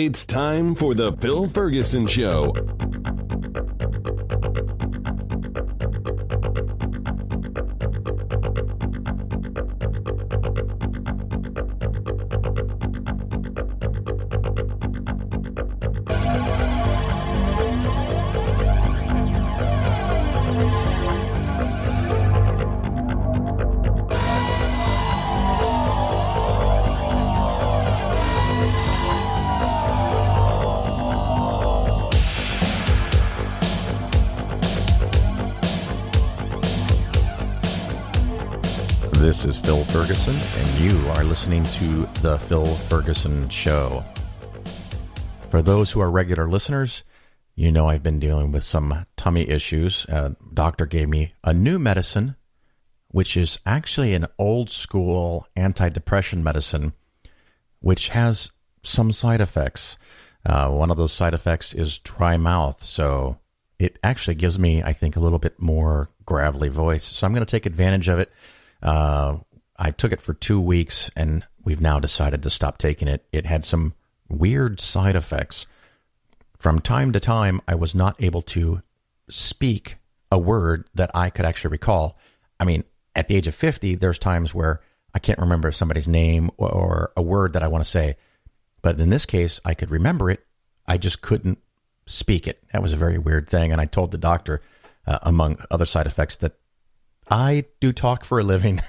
It's time for the Phil Ferguson Show. This is Phil Ferguson, and you are listening to The Phil Ferguson Show. For those who are regular listeners, you know I've been dealing with some tummy issues. Doctor gave me a new medicine, which is actually an old school antidepressant medicine, which has some side effects. One of those side effects is dry mouth, so it actually gives me, I think, a little bit more gravelly voice. So I'm going to take advantage of it. I took it for 2 weeks, and we've now decided to stop taking it. It had some weird side effects. From time to time, I was not able to speak a word that I could actually recall. I mean, at the age of 50, there's times where I can't remember somebody's name or a word that I want to say. But in this case, I could remember it. I just couldn't speak it. That was a very weird thing. And I told the doctor, among other side effects, that I do talk for a living,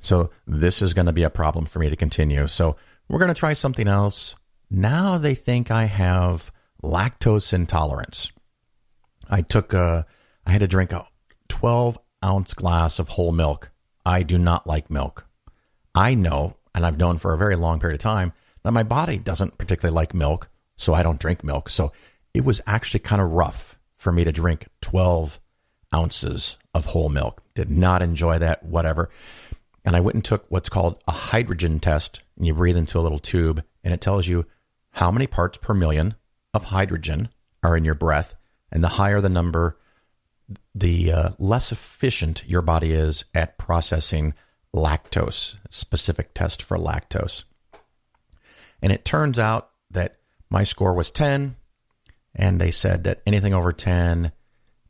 so this is going to be a problem for me to continue. So we're going to try something else. Now they think I have lactose intolerance. I had to drink a 12-ounce glass of whole milk. I do not like milk. I know, and I've known for a very long period of time, that my body doesn't particularly like milk, so I don't drink milk. So it was actually kind of rough for me to drink 12 ounces of whole milk. Did not enjoy that, whatever. And I went and took what's called a hydrogen test, and you breathe into a little tube, and it tells you how many parts per million of hydrogen are in your breath, and the higher the number, the less efficient your body is at processing lactose, specific test for lactose. And it turns out that my score was 10, and they said that anything over 10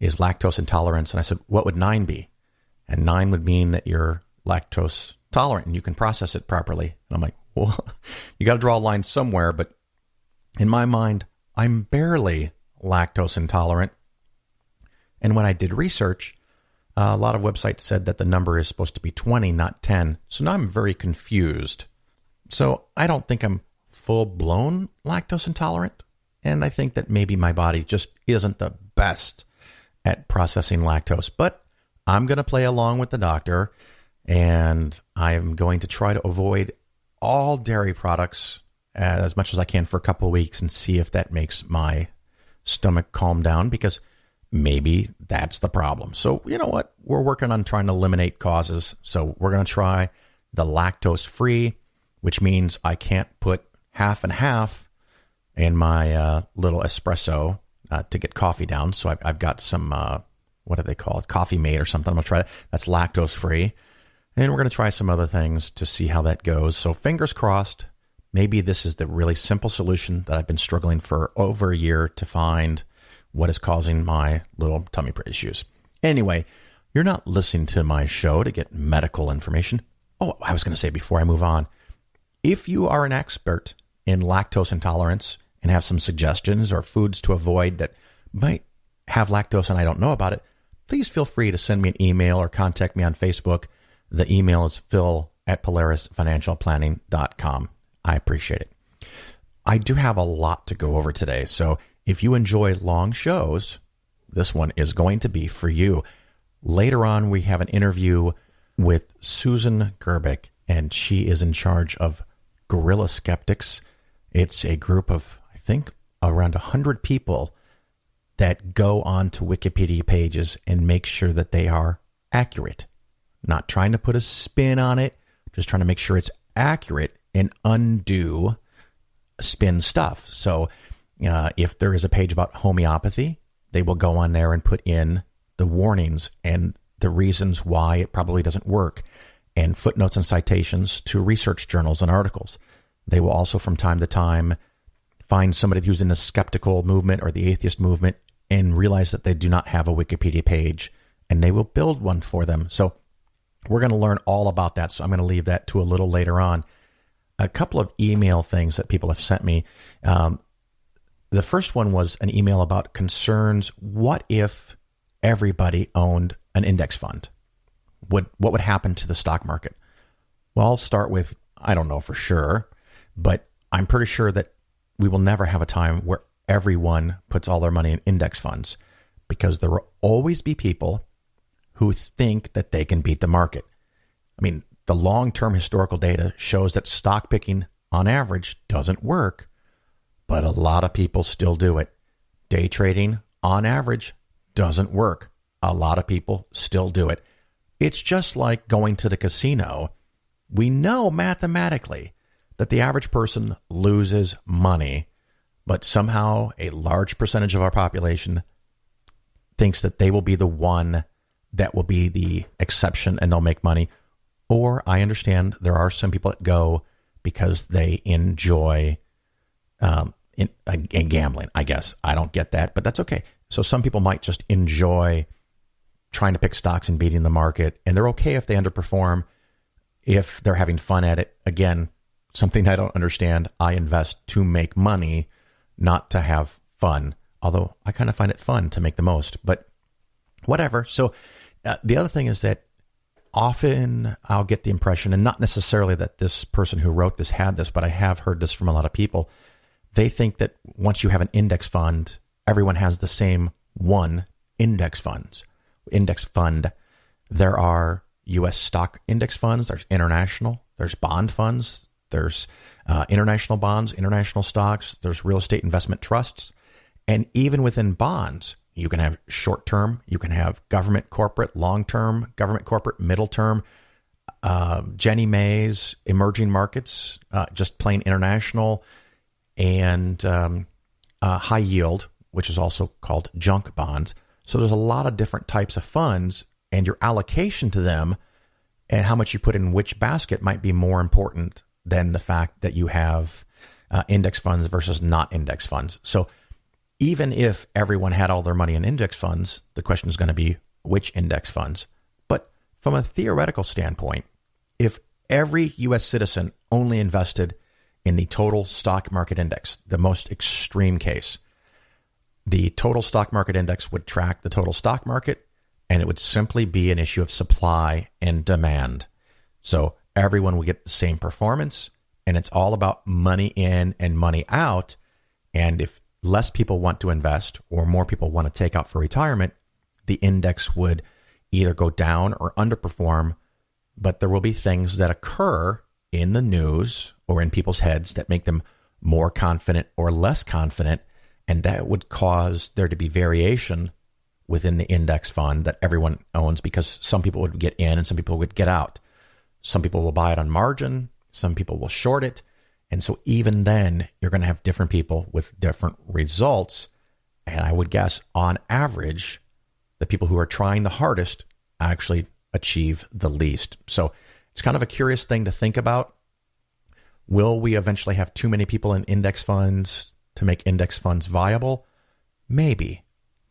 is lactose intolerance. And I said, what would 9 be? And 9 would mean that you're lactose tolerant and you can process it properly. And I'm like, well, you got to draw a line somewhere. But in my mind, I'm barely lactose intolerant. And when I did research, a lot of websites said that the number is supposed to be 20, not 10. So now I'm very confused. So I don't think I'm full-blown lactose intolerant. And I think that maybe my body just isn't the best at processing lactose. But I'm going to play along with the doctor, and I'm going to try to avoid all dairy products as much as I can for a couple of weeks and see if that makes my stomach calm down, because maybe that's the problem. So you know what? We're working on trying to eliminate causes. So we're going to try the lactose-free, which means I can't put half and half in my little espresso to get coffee down. So I've got some, what do they call it? Coffee Mate or something. I'm going to try that. That's lactose free. And we're going to try some other things to see how that goes. So fingers crossed, maybe this is the really simple solution that I've been struggling for over a year to find what is causing my little tummy issues. Anyway, you're not listening to my show to get medical information. Oh, I was going to say before I move on, if you are an expert in lactose intolerance and have some suggestions or foods to avoid that might have lactose and I don't know about it, please feel free to send me an email or contact me on Facebook. The email is phil@polarisfinancialplanning.com. I appreciate it. I do have a lot to go over today, so if you enjoy long shows, this one is going to be for you. Later on, we have an interview with Susan Gerbic, and she is in charge of Guerrilla Skeptics. It's a group of, I think, around 100 people that go on to Wikipedia pages and make sure that they are accurate. Not trying to put a spin on it, just trying to make sure it's accurate and undo spin stuff. So if there is a page about homeopathy, they will go on there and put in the warnings and the reasons why it probably doesn't work, and footnotes and citations to research journals and articles. They will also from time to time find somebody who's in the skeptical movement or the atheist movement and realize that they do not have a Wikipedia page, and they will build one for them. So we're going to learn all about that. So I'm going to leave that to a little later on. A couple of email things that people have sent me. The first one was an email about concerns. What if everybody owned an index fund? What would happen to the stock market? Well, I'll start with, I don't know for sure, but I'm pretty sure that we will never have a time where everyone puts all their money in index funds, because there will always be people who think that they can beat the market. I mean, the long-term historical data shows that stock picking on average doesn't work, but a lot of people still do it. Day trading on average doesn't work. A lot of people still do it. It's just like going to the casino. We know mathematically that the average person loses money, but somehow a large percentage of our population thinks that they will be the one that will be the exception and they'll make money. Or I understand there are some people that go because they enjoy in gambling, I guess. I don't get that, but that's okay. So some people might just enjoy trying to pick stocks and beating the market, and they're okay if they underperform, if they're having fun at it. Again, something I don't understand. I invest to make money, not to have fun, although I kind of find it fun to make the most, but whatever. So the other thing is that often I'll get the impression, and not necessarily that this person who wrote this had this, but I have heard this from a lot of people. They think that once you have an index fund, everyone has the same one index fund. There are U.S. stock index funds. There's international. There's bond funds. There's international bonds, international stocks. There's real estate investment trusts. And even within bonds, you can have short-term, you can have government corporate, long-term, government corporate, middle-term, Jenny Mae's emerging markets, just plain international, and high yield, which is also called junk bonds. So there's a lot of different types of funds, and your allocation to them and how much you put in which basket might be more important than the fact that you have index funds versus not index funds. So even if everyone had all their money in index funds, the question is going to be which index funds. But from a theoretical standpoint, if every U.S. citizen only invested in the total stock market index, the most extreme case, the total stock market index would track the total stock market, and it would simply be an issue of supply and demand. So everyone would get the same performance, and it's all about money in and money out. And if less people want to invest or more people want to take out for retirement, the index would either go down or underperform. But there will be things that occur in the news or in people's heads that make them more confident or less confident, and that would cause there to be variation within the index fund that everyone owns, because some people would get in and some people would get out. Some people will buy it on margin, some people will short it. And so even then, you're going to have different people with different results. And I would guess on average, the people who are trying the hardest actually achieve the least. So it's kind of a curious thing to think about. Will we eventually have too many people in index funds to make index funds viable? Maybe,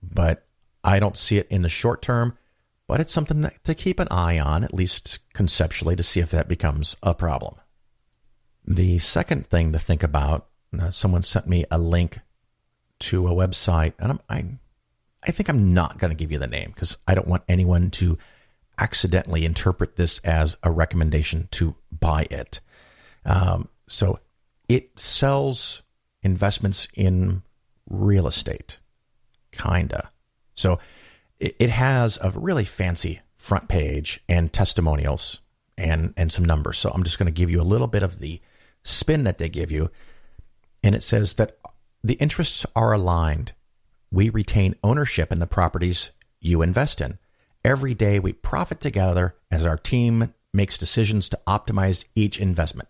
but I don't see it in the short term. But it's something to keep an eye on, at least conceptually, to see if that becomes a problem. The second thing to think about, someone sent me a link to a website, and I think I'm not going to give you the name because I don't want anyone to accidentally interpret this as a recommendation to buy it. So it sells investments in real estate, kinda. So it has a really fancy front page and testimonials and some numbers. So I'm just going to give you a little bit of the spin that they give you. And it says that the interests are aligned. We retain ownership in the properties you invest in. Every day we profit together as our team makes decisions to optimize each investment.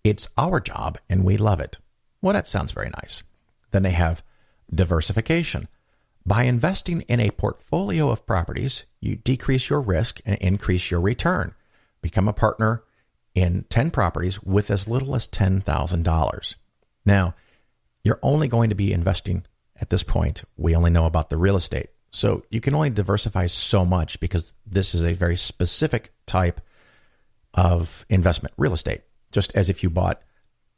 It's our job and we love it. Well, that sounds very nice. Then they have diversification. By investing in a portfolio of properties, you decrease your risk and increase your return. Become a partner in 10 properties with as little as $10,000. Now, you're only going to be investing at this point. We only know about the real estate. So you can only diversify so much because this is a very specific type of investment, real estate. Just as if you bought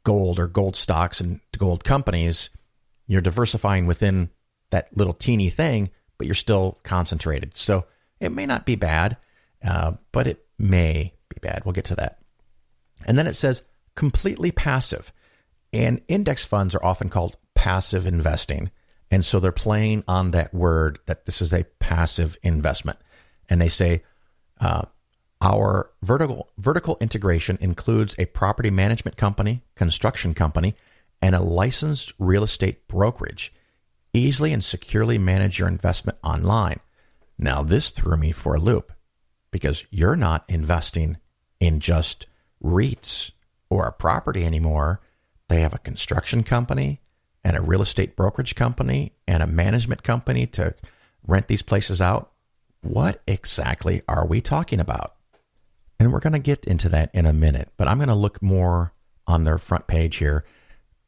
gold or gold stocks and gold companies, you're diversifying within that little teeny thing, but you're still concentrated. So it may not be bad, but it may be bad. We'll get to that. And then it says completely passive. And index funds are often called passive investing. And so they're playing on that word that this is a passive investment. And they say, our vertical integration includes a property management company, construction company, and a licensed real estate brokerage. Easily and securely manage your investment online. Now, this threw me for a loop because you're not investing in just REITs or a property anymore. They have a construction company and a real estate brokerage company and a management company to rent these places out. What exactly are we talking about? And we're going to get into that in a minute, but I'm going to look more on their front page here.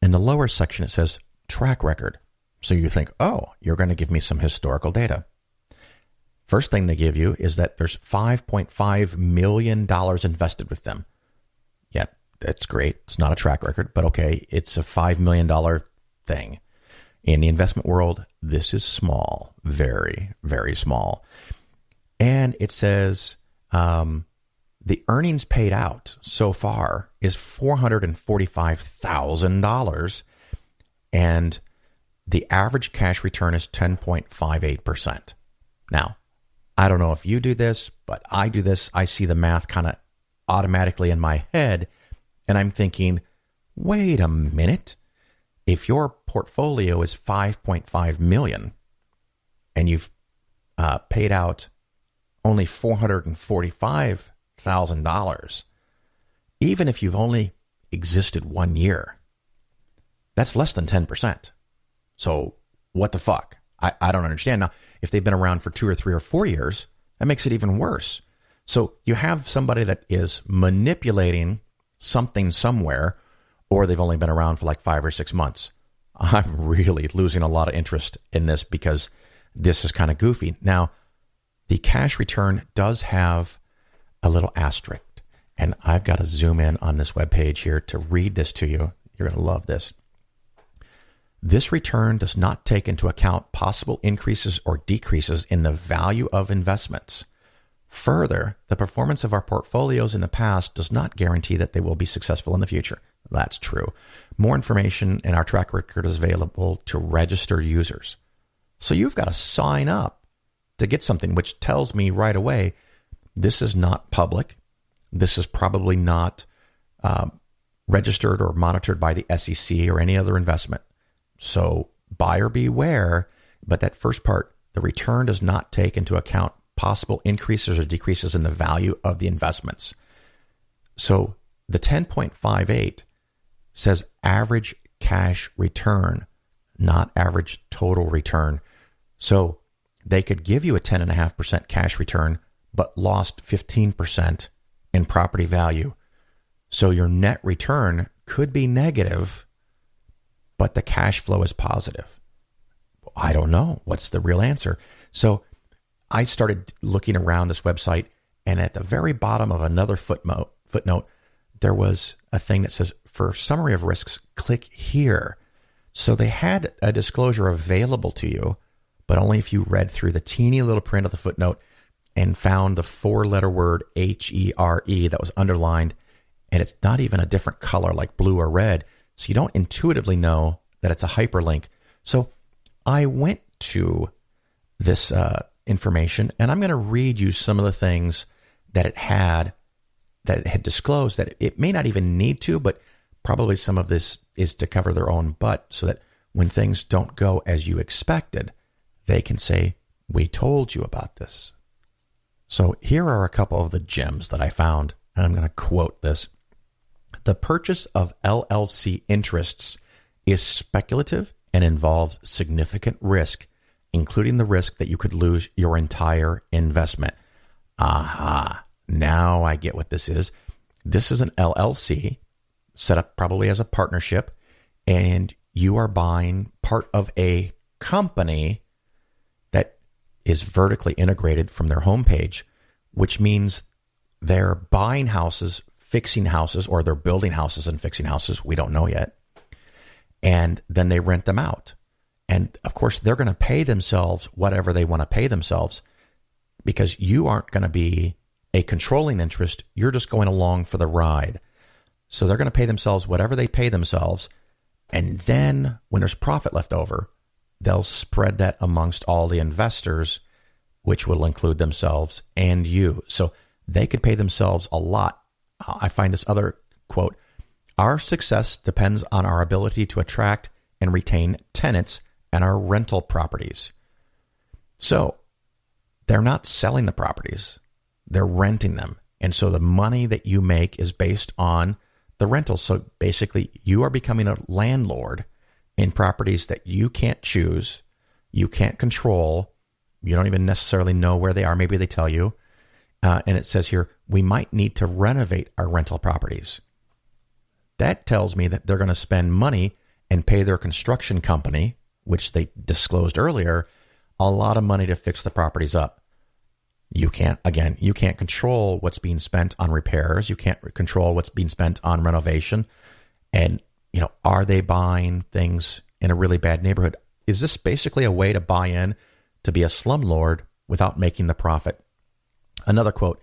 In the lower section, it says track record. So you think, oh, you're going to give me some historical data. First thing they give you is that there's $5.5 million invested with them. Yeah, that's great. It's not a track record, but okay, it's a $5 million thing. In the investment world, this is small, very, very small. And it says the earnings paid out so far is $445,000, and the average cash return is 10.58%. Now, I don't know if you do this, but I do this. I see the math kind of automatically in my head, and I'm thinking, wait a minute. If your portfolio is $5.5 million and you've paid out only $445,000, even if you've only existed 1 year, that's less than 10%. So what the fuck? I don't understand. Now, if they've been around for 2 or 3 or 4 years, that makes it even worse. So you have somebody that is manipulating something somewhere, or they've only been around for like 5 or 6 months. I'm really losing a lot of interest in this because this is kind of goofy. Now, the cash return does have a little asterisk, and I've got to zoom in on this webpage here to read this to you. You're going to love this. This return does not take into account possible increases or decreases in the value of investments. Further, the performance of our portfolios in the past does not guarantee that they will be successful in the future. That's true. More information in our track record is available to registered users. So you've got to sign up to get something, which tells me right away, this is not public. This is probably not registered or monitored by the SEC or any other investment. So buyer beware, but that first part, the return does not take into account possible increases or decreases in the value of the investments. So the 10.58 says average cash return, not average total return. So they could give you a 10.5% cash return, but lost 15% in property value. So your net return could be negative, but the cash flow is positive. I don't know. What's the real answer? So I started looking around this website, and at the very bottom of another footnote, there was a thing that says, for summary of risks, click here. So they had a disclosure available to you, but only if you read through the teeny little print of the footnote and found the 4-letter word HERE that was underlined, and it's not even a different color like blue or red. So you don't intuitively know that it's a hyperlink. So I went to this information, and I'm going to read you some of the things that it had disclosed that it may not even need to, but probably some of this is to cover their own butt so that when things don't go as you expected, they can say, we told you about this. So here are a couple of the gems that I found, and I'm going to quote this. The purchase of LLC interests is speculative and involves significant risk, including the risk that you could lose your entire investment. Aha, now I get what this is. This is an LLC set up probably as a partnership, and you are buying part of a company that is vertically integrated from their homepage, which means they're buying houses, fixing houses, or they're building houses and fixing houses. We don't know yet. And then they rent them out. And of course, they're going to pay themselves whatever they want to pay themselves, because you aren't going to be a controlling interest. You're just going along for the ride. So they're going to pay themselves whatever they pay themselves. And then when there's profit left over, they'll spread that amongst all the investors, which will include themselves and you. So they could pay themselves a lot. I find this other quote: our success depends on our ability to attract and retain tenants and our rental properties. So they're not selling the properties, they're renting them. And so the money that you make is based on the rentals. So basically, you are becoming a landlord in properties that you can't choose, you can't control, you don't even necessarily know where they are. Maybe they tell you. And it says here, we might need to renovate our rental properties. That tells me that they're going to spend money and pay their construction company, which they disclosed earlier, a lot of money to fix the properties up. You can't control what's being spent on repairs. You can't control what's being spent on renovation. And, are they buying things in a really bad neighborhood? Is this basically a way to buy in to be a slumlord without making the profit? Another quote: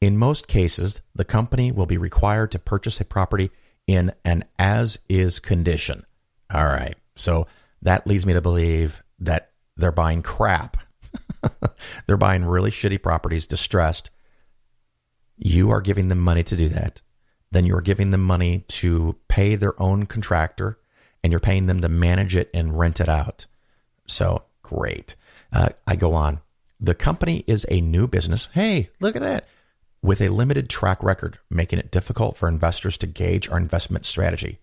in most cases, the company will be required to purchase a property in an as-is condition. All right. So that leads me to believe that they're buying crap. They're buying really shitty properties, distressed. You are giving them money to do that. Then you're giving them money to pay their own contractor, and you're paying them to manage it and rent it out. So great. I go on. The company is a new business. Hey, look at that. With a limited track record, making it difficult for investors to gauge our investment strategy.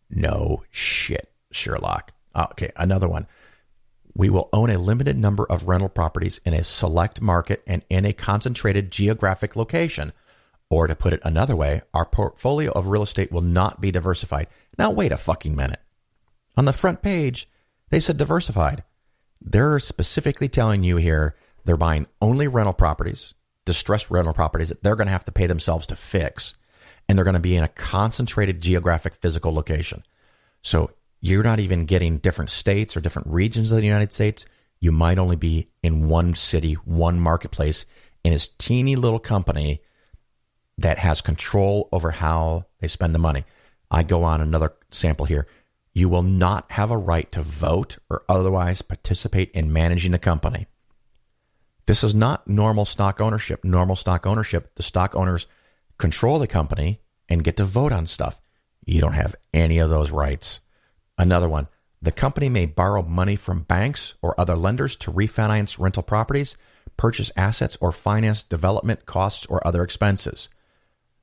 No shit, Sherlock. Okay, another one. We will own a limited number of rental properties in a select market and in a concentrated geographic location. Or to put it another way, our portfolio of real estate will not be diversified. Now, wait a fucking minute. On the front page, they said diversified. They're specifically telling you here they're buying only rental properties, distressed rental properties that they're going to have to pay themselves to fix. And they're going to be in a concentrated geographic physical location. So you're not even getting different states or different regions of the United States. You might only be in one city, one marketplace, in this teeny little company that has control over how they spend the money. I go on another sample here. You will not have a right to vote or otherwise participate in managing the company. This is not normal stock ownership. Normal stock ownership, the stock owners control the company and get to vote on stuff. You don't have any of those rights. Another one, the company may borrow money from banks or other lenders to refinance rental properties, purchase assets, or finance development costs or other expenses.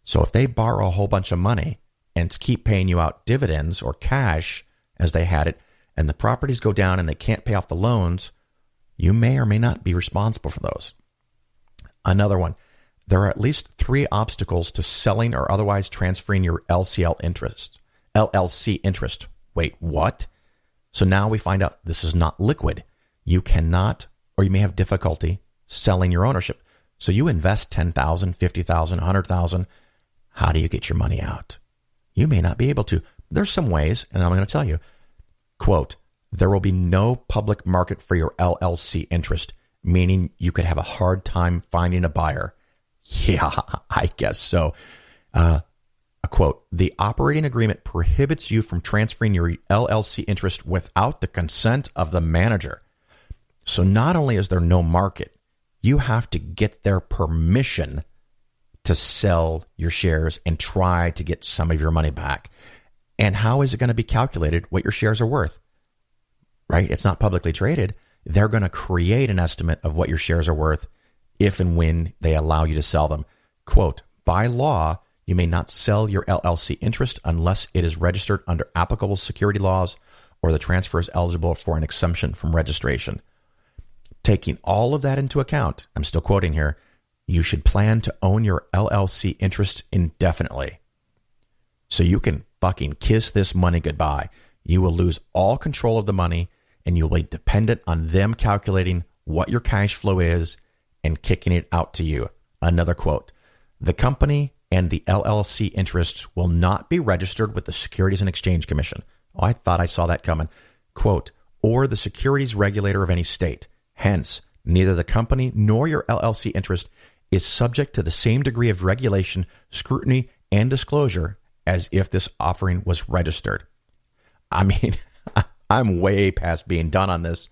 So if they borrow a whole bunch of money and keep paying you out dividends or cash as they had it, and the properties go down and they can't pay off the loans, you may or may not be responsible for those. Another one, there are at least 3 obstacles to selling or otherwise transferring your LLC interest. Wait, what? So now we find out this is not liquid. You cannot, or you may have difficulty selling your ownership. So you invest $10,000, $50,000, $100,000. How do you get your money out? You may not be able to. There's some ways, and I'm going to tell you. Quote, there will be no public market for your LLC interest, meaning you could have a hard time finding a buyer. Yeah, I guess so. A quote, the operating agreement prohibits you from transferring your LLC interest without the consent of the manager. So not only is there no market, you have to get their permission to sell your shares and try to get some of your money back. And how is it going to be calculated what your shares are worth? Right? It's not publicly traded. They're going to create an estimate of what your shares are worth if and when they allow you to sell them. Quote, by law, you may not sell your LLC interest unless it is registered under applicable security laws or the transfer is eligible for an exemption from registration. Taking all of that into account, I'm still quoting here, you should plan to own your LLC interest indefinitely. So you can fucking kiss this money goodbye. you will lose all control of the money and you'll be dependent on them calculating what your cash flow is and kicking it out to you. Another quote, the company and the LLC interests will not be registered with the Securities and Exchange Commission. Oh, I thought I saw that coming. Quote, or the securities regulator of any state. Hence, neither the company nor your LLC interest is subject to the same degree of regulation, scrutiny, and disclosure as if this offering was registered. I mean, I'm way past being done on this.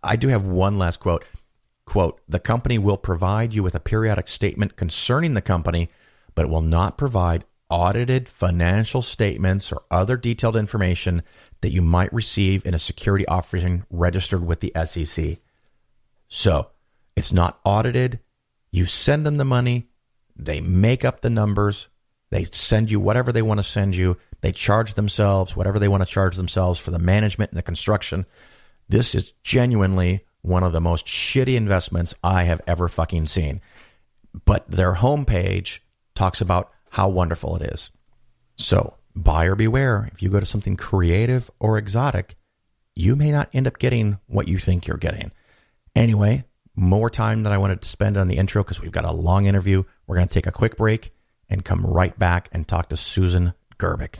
I do have one last quote. Quote, the company will provide you with a periodic statement concerning the company, but it will not provide audited financial statements or other detailed information that you might receive in a security offering registered with the SEC. So it's not audited. You send them the money. They make up the numbers. They send you whatever they want to send you. They charge themselves whatever they want to charge themselves for the management and the construction. This is genuinely one of the most shitty investments I have ever fucking seen. But their homepage talks about how wonderful it is. So buyer beware. If you go to something creative or exotic, you may not end up getting what you think you're getting. Anyway, more time than I wanted to spend on the intro because we've got a long interview. We're going to take a quick break and come right back and talk to Susan Gerbic.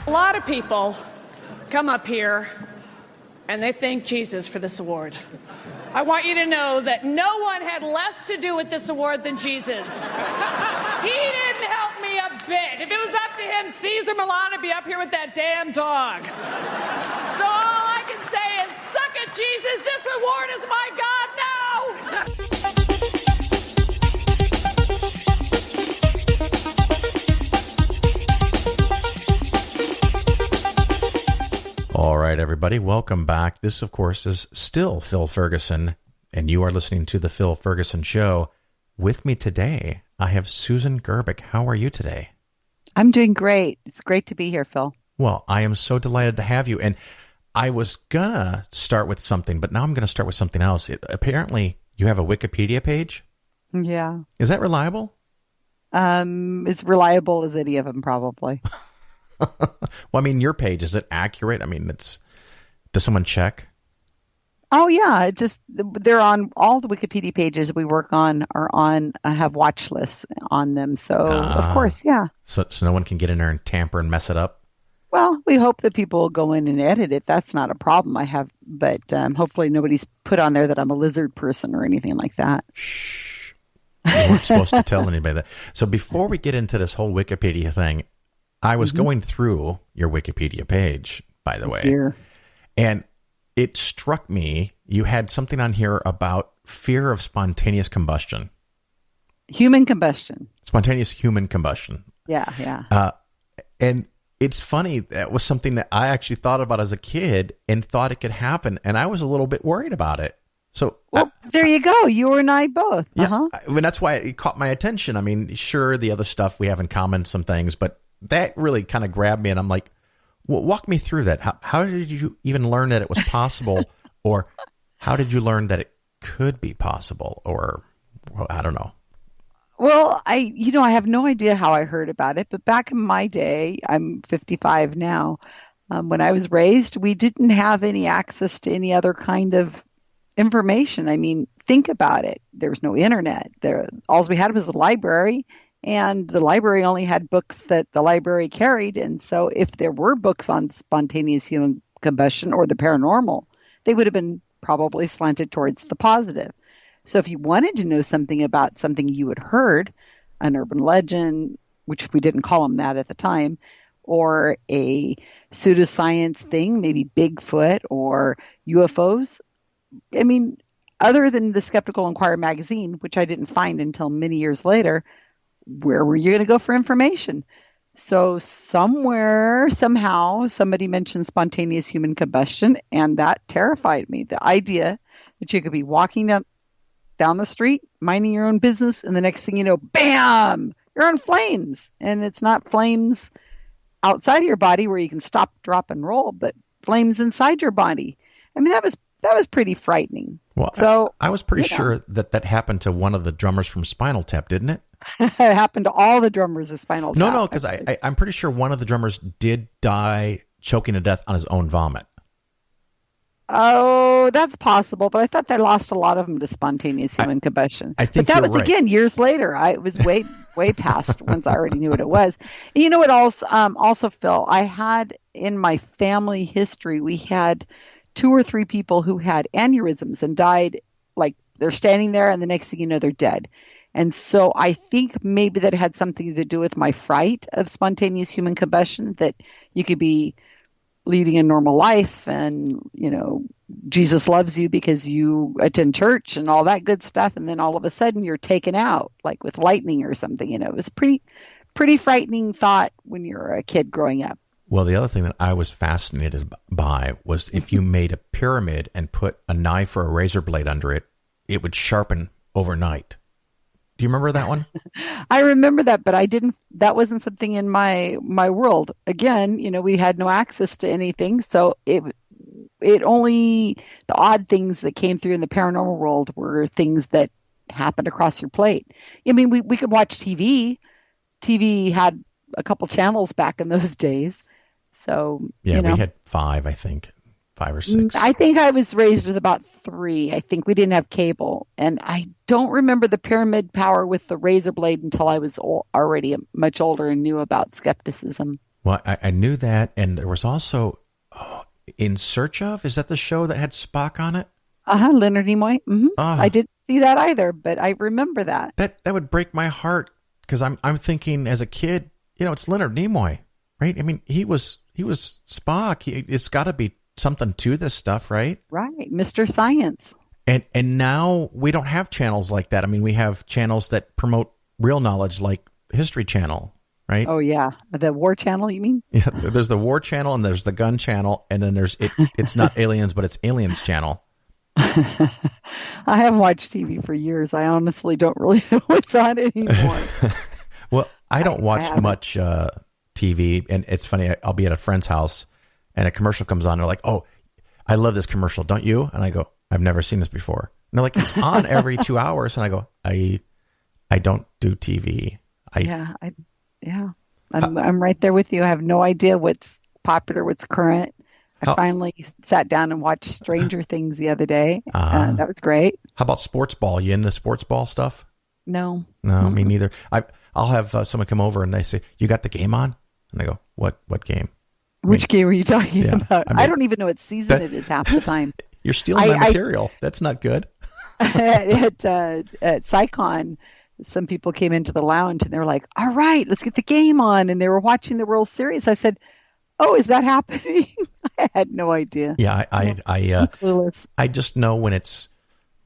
A lot of people come up here and they thank Jesus for this award. I want you to know that no one had less to do with this award than Jesus. He didn't help me a bit. If it was up to him, Caesar Milan would be up here with that damn dog. So all I can say is, suck it, Jesus. This award is my God now. All right, everybody, welcome back. This, of course, is still Phil Ferguson, and you are listening to The Phil Ferguson Show. With me today, I have Susan Gerbic. How are you today? I'm doing great. It's great to be here, Phil. Well, I am so delighted to have you. And I was going to start with something, but now I'm going to start with something else. Apparently, you have a Wikipedia page? Yeah. Is that reliable? As reliable as any of them, probably. Well, I mean, your page, is it accurate? I mean, does someone check? Oh, yeah. They're on all the Wikipedia pages we work on have watch lists on them. So, of course, yeah. So no one can get in there and tamper and mess it up? Well, we hope that people will go in and edit it. That's not a problem but hopefully nobody's put on there that I'm a lizard person or anything like that. Shh. You weren't supposed to tell anybody that. So before we get into this whole Wikipedia thing, I was going through your Wikipedia page, by the way, dear. And it struck me, you had something on here about fear of spontaneous combustion. Human combustion. Spontaneous human combustion. Yeah. And it's funny, that was something that I actually thought about as a kid and thought it could happen, and I was a little bit worried about it. So, there you go. You and I both. Yeah, I mean, that's why it caught my attention. I mean, sure, the other stuff we have in common, some things, but that really kind of grabbed me, and I'm like, well, walk me through that. How did you even learn that it was possible, or how did you learn that it could be possible, or I don't know. Well, I have no idea how I heard about it, but back in my day, I'm 55 now, when I was raised, we didn't have any access to any other kind of information. I mean, think about it. There was no internet. All we had was a library. And the library only had books that the library carried. And so if there were books on spontaneous human combustion or the paranormal, they would have been probably slanted towards the positive. So if you wanted to know something about something you had heard, an urban legend, which we didn't call them that at the time, or a pseudoscience thing, maybe Bigfoot or UFOs, I mean, other than the Skeptical Inquirer magazine, which I didn't find until many years later, where were you going to go for information? So somewhere, somehow, somebody mentioned spontaneous human combustion, and that terrified me. The idea that you could be walking down the street, minding your own business, and the next thing you know, bam, you're on flames. And it's not flames outside of your body where you can stop, drop, and roll, but flames inside your body. I mean, that was pretty frightening. Well, So I was pretty sure that happened to one of the drummers from Spinal Tap, didn't it? it happened to all the drummers of Spinal Tap. No, because I'm pretty sure one of the drummers did die choking to death on his own vomit. Oh, that's possible, but I thought they lost a lot of them to spontaneous human combustion. I think but that you're was right. again years later. It was way past once I already knew what it was. And you know what else? Also, Phil, I had in my family history, we had 2 or 3 people who had aneurysms and died. Like they're standing there, and the next thing you know, they're dead. And so I think maybe that had something to do with my fright of spontaneous human combustion. That you could be leading a normal life and, Jesus loves you because you attend church and all that good stuff. And then all of a sudden you're taken out like with lightning or something. It was pretty frightening thought when you're a kid growing up. Well, the other thing that I was fascinated by was if you made a pyramid and put a knife or a razor blade under it, it would sharpen overnight. Do you remember that one? I remember that, but that wasn't something in my world. Again, we had no access to anything. So it only, the odd things that came through in the paranormal world were things that happened across your plate. I mean, we could watch TV. TV had a couple channels back in those days. So, yeah, we had 5, I think. 5 or 6. I think I was raised with about 3. I think we didn't have cable. And I don't remember the pyramid power with the razor blade until I was already much older and knew about skepticism. Well, I knew that. And there was also In Search Of. Is that the show that had Spock on it? Leonard Nimoy. Mm-hmm. I didn't see that either, but I remember that. That would break my heart because I'm thinking as a kid, it's Leonard Nimoy, right? I mean, he was Spock. It's got to be something to this stuff, right? Right, Mr. Science. And now we don't have channels like that. I mean, we have channels that promote real knowledge, like History Channel, right? Oh yeah, the War Channel, you mean? Yeah, there's the War Channel and there's the Gun Channel, and then there's it's not Aliens, but it's Aliens Channel. I haven't watched TV for years. I honestly don't really know what's on anymore. Well, I don't watch much TV, and it's funny. I'll be at a friend's house, and a commercial comes on. They're like, "Oh, I love this commercial, don't you?" And I go, "I've never seen this before." And they're like, "It's on every 2 hours." And I go, "I don't do TV." I'm right there with you. I have no idea what's popular, what's current. I finally sat down and watched Stranger Things the other day. That was great. How about sports ball? You into sports ball stuff? No. No, me neither. I'll have someone come over and they say, "You got the game on?" And I go, "What game?" Which game are you talking about? I mean, I don't even know what season it is half the time. You're stealing my material. That's not good. At SciCon, some people came into the lounge and they were like, "All right, let's get the game on." And they were watching the World Series. I said, "Oh, is that happening?" I had no idea. Yeah, I just know when it's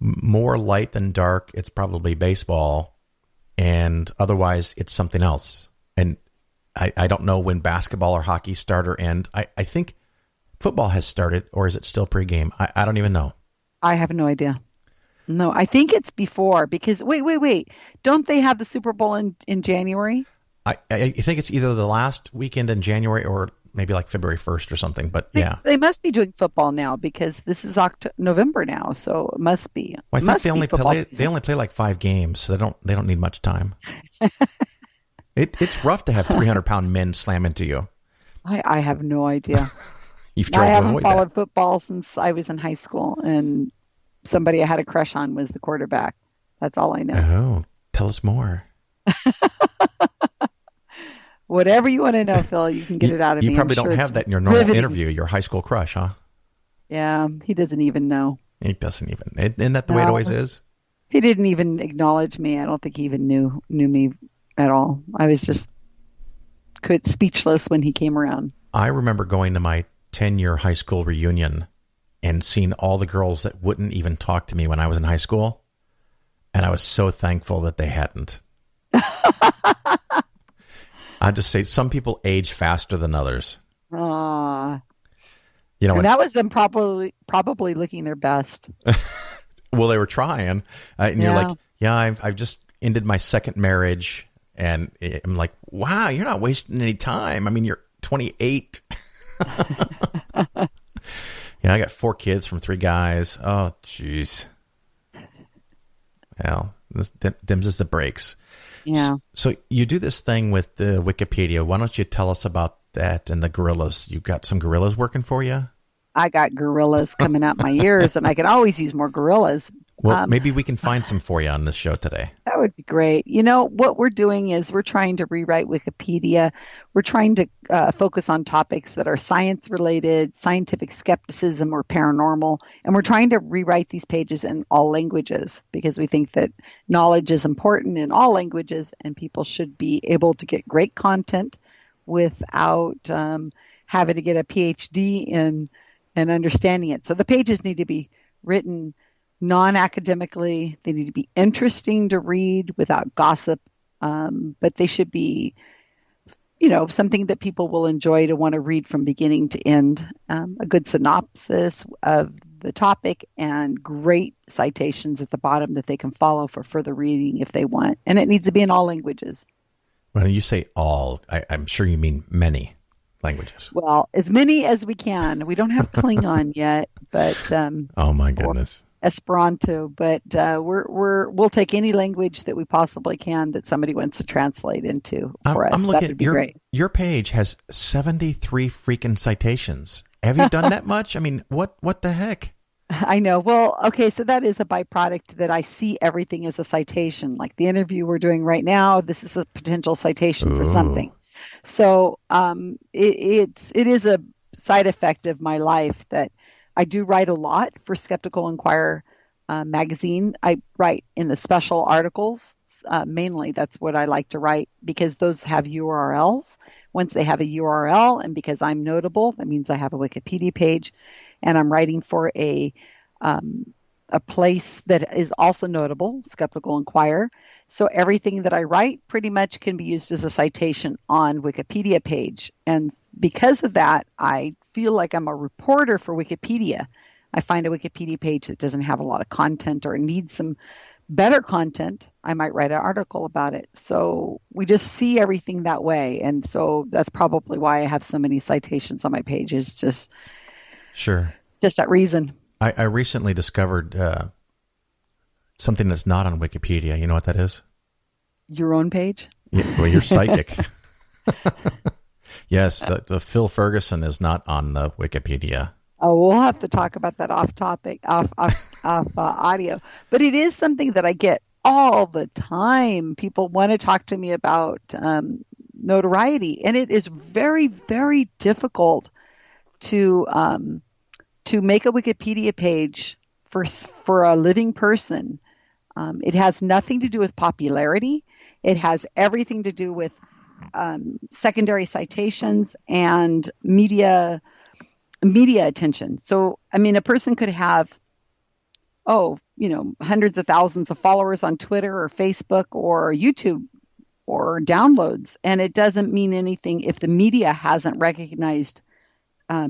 more light than dark, it's probably baseball, and otherwise it's something else. And I don't know when basketball or hockey start or end. I think football has started, or is it still pregame? I don't even know. I have no idea. No, I think it's before because wait. Don't they have the Super Bowl in January? I think it's either the last weekend in January or maybe like February 1st or something. But yeah, they must be doing football now because this is November now, so it must be. Well, I think they only play like 5 games, so they don't need much time. It's rough to have 300-pound men slam into you. I have no idea. You've tried I to haven't avoid followed that. football since I was in high school, and somebody I had a crush on was the quarterback. That's all I know. Oh, tell us more. Whatever you want to know, Phil, you can get it out of me. You probably don't have that in your normal interview, your high school crush, huh? Yeah, he doesn't even know. He doesn't even. Isn't that the way it always is? He didn't even acknowledge me. I don't think he even knew me at all. I was just speechless when he came around. I remember going to my 10-year high school reunion and seeing all the girls that wouldn't even talk to me when I was in high school. And I was so thankful that they hadn't. I'd just say some people age faster than others. And that was them probably looking their best. Well, they were trying. And you're like, yeah, I've just ended my second marriage. And I'm like, wow, you're not wasting any time. I mean, you're 28. I got 4 kids from 3 guys. Oh, jeez. Well, dims is the brakes. Yeah. So you do this thing with the Wikipedia. Why don't you tell us about that and the gorillas? You got some gorillas working for you? I got gorillas coming out my ears, and I can always use more gorillas. Well, maybe we can find some for you on this show today. That would be great. You know, what we're doing is we're trying to rewrite Wikipedia. We're trying to focus on topics that are science-related, scientific skepticism, or paranormal. And we're trying to rewrite these pages in all languages because we think that knowledge is important in all languages, and people should be able to get great content without having to get a PhD in understanding it. So the pages need to be written non-academically. They need to be interesting to read without gossip, but they should be, something that people will enjoy to want to read from beginning to end. A good synopsis of the topic and great citations at the bottom that they can follow for further reading if they want. And it needs to be in all languages. When you say all, I'm sure you mean many languages. Well, as many as we can. We don't have Klingon yet, but oh my goodness. Esperanto, but we'll take any language that we possibly can that somebody wants to translate into for us. I'm looking at great. Your page has 73 freaking citations. Have you done that much? I mean, what the heck? I know. Well, okay, so that is a byproduct that I see everything as a citation. Like the interview we're doing right now, this is a potential citation for something. So it is a side effect of my life that I do write a lot for Skeptical Inquirer magazine. I write in the special articles. Mainly, that's what I like to write because those have URLs. Once they have a URL, and because I'm notable, that means I have a Wikipedia page, and I'm writing for a place that is also notable, Skeptical Inquirer. So everything that I write pretty much can be used as a citation on Wikipedia page. And because of that, I feel like I'm a reporter for Wikipedia. I find a Wikipedia page that doesn't have a lot of content or needs some better content, I might write an article about it. So we just see everything that way. And so that's probably why I have so many citations on my page, is just that reason. I recently discovered something that's not on Wikipedia. You know what that is? Your own page? Yeah, well, you're psychic. Yes, the Phil Ferguson is not on the Wikipedia. Oh, we'll have to talk about that off audio. But it is something that I get all the time. People want to talk to me about notoriety, and it is very, very difficult to make a Wikipedia page for a living person. It has nothing to do with popularity. It has everything to do with secondary citations and media attention. So, I mean, a person could have, hundreds of thousands of followers on Twitter or Facebook or YouTube or downloads, and it doesn't mean anything if the media hasn't recognized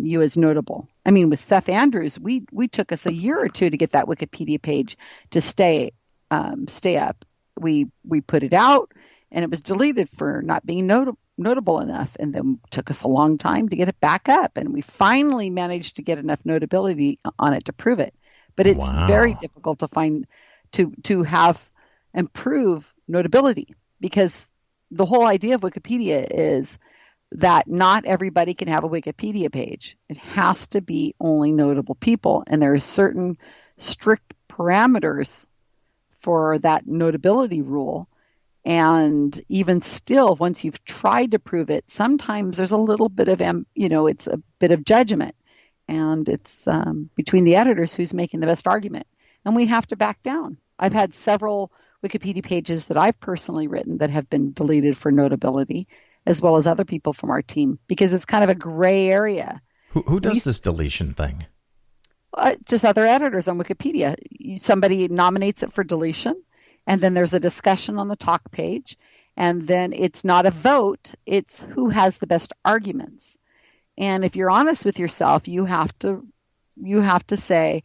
you as notable. I mean, with Seth Andrews, we took us a year or two to get that Wikipedia page to stay up. We put it out, and it was deleted for not being notable enough, and then took us a long time to get it back up, and we finally managed to get enough notability on it to prove it. But it's very difficult to find to have and prove notability, because the whole idea of Wikipedia is that not everybody can have a Wikipedia page. It has to be only notable people, and there are certain strict parameters for that notability rule. And even still, once you've tried to prove it, sometimes there's a little bit of, it's a bit of judgment. And it's between the editors who's making the best argument. And we have to back down. I've had several Wikipedia pages that I've personally written that have been deleted for notability, as well as other people from our team, because it's kind of a gray area. Who does this deletion thing? Just other editors on Wikipedia. Somebody nominates it for deletion, and then there's a discussion on the talk page, and then it's not a vote, it's who has the best arguments. And if you're honest with yourself, you have to say,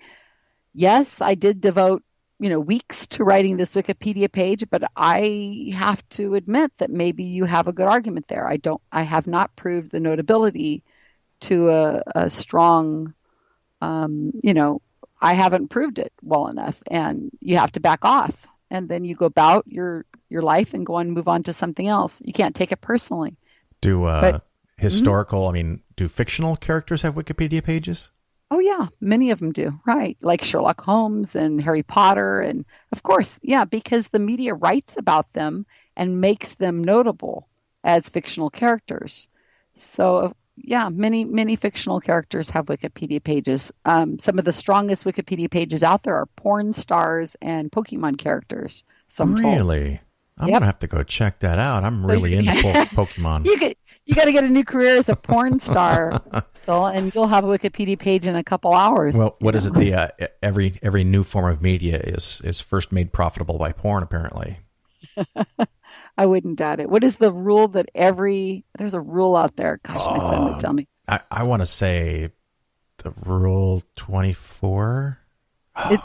yes, I did devote, weeks to writing this Wikipedia page, but I have to admit that maybe you have a good argument there. I have not proved the notability to a strong, I haven't proved it well enough, and you have to back off. and then you go about your life and go on and move on to something else. You can't take it personally. Do historical, do fictional characters have Wikipedia pages? Oh, yeah, many of them do, right? Like Sherlock Holmes and Harry Potter. And of course, yeah, because the media writes about them and makes them notable as fictional characters. So, yeah, many fictional characters have Wikipedia pages. Some of the strongest Wikipedia pages out there are porn stars and Pokemon characters. So I'm told. Really? I'm going to have to go check that out. I'm really into Pokemon. You got to get a new career as a porn star, Phil, and you'll have a Wikipedia page in a couple hours. Well, what is it? The every new form of media is first made profitable by porn, apparently. I wouldn't doubt it. What is the rule that there's a rule out there? Gosh, my son would tell me. I want to say the rule 24.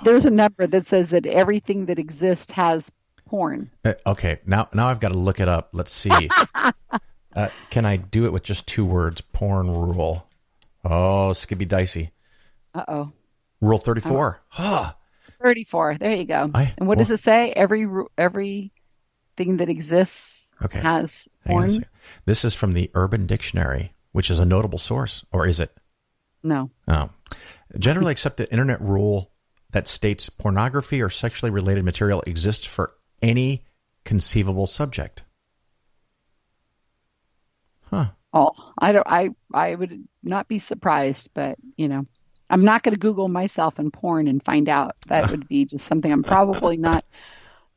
There's a number that says that everything that exists has porn. Okay, now I've got to look it up. Let's see. Can I do it with just 2 words? Porn rule. Oh, this could be dicey. Uh-oh. Rule 34. 34. There you go. And what does it say? Everything that exists has porn? This is from the Urban Dictionary, which is a notable source. Or is it? No. Oh. Generally accepted internet rule that states pornography or sexually related material exists for any conceivable subject. Huh. Oh, I would not be surprised, but I'm not going to Google myself in porn and find out. That would be just something I'm probably not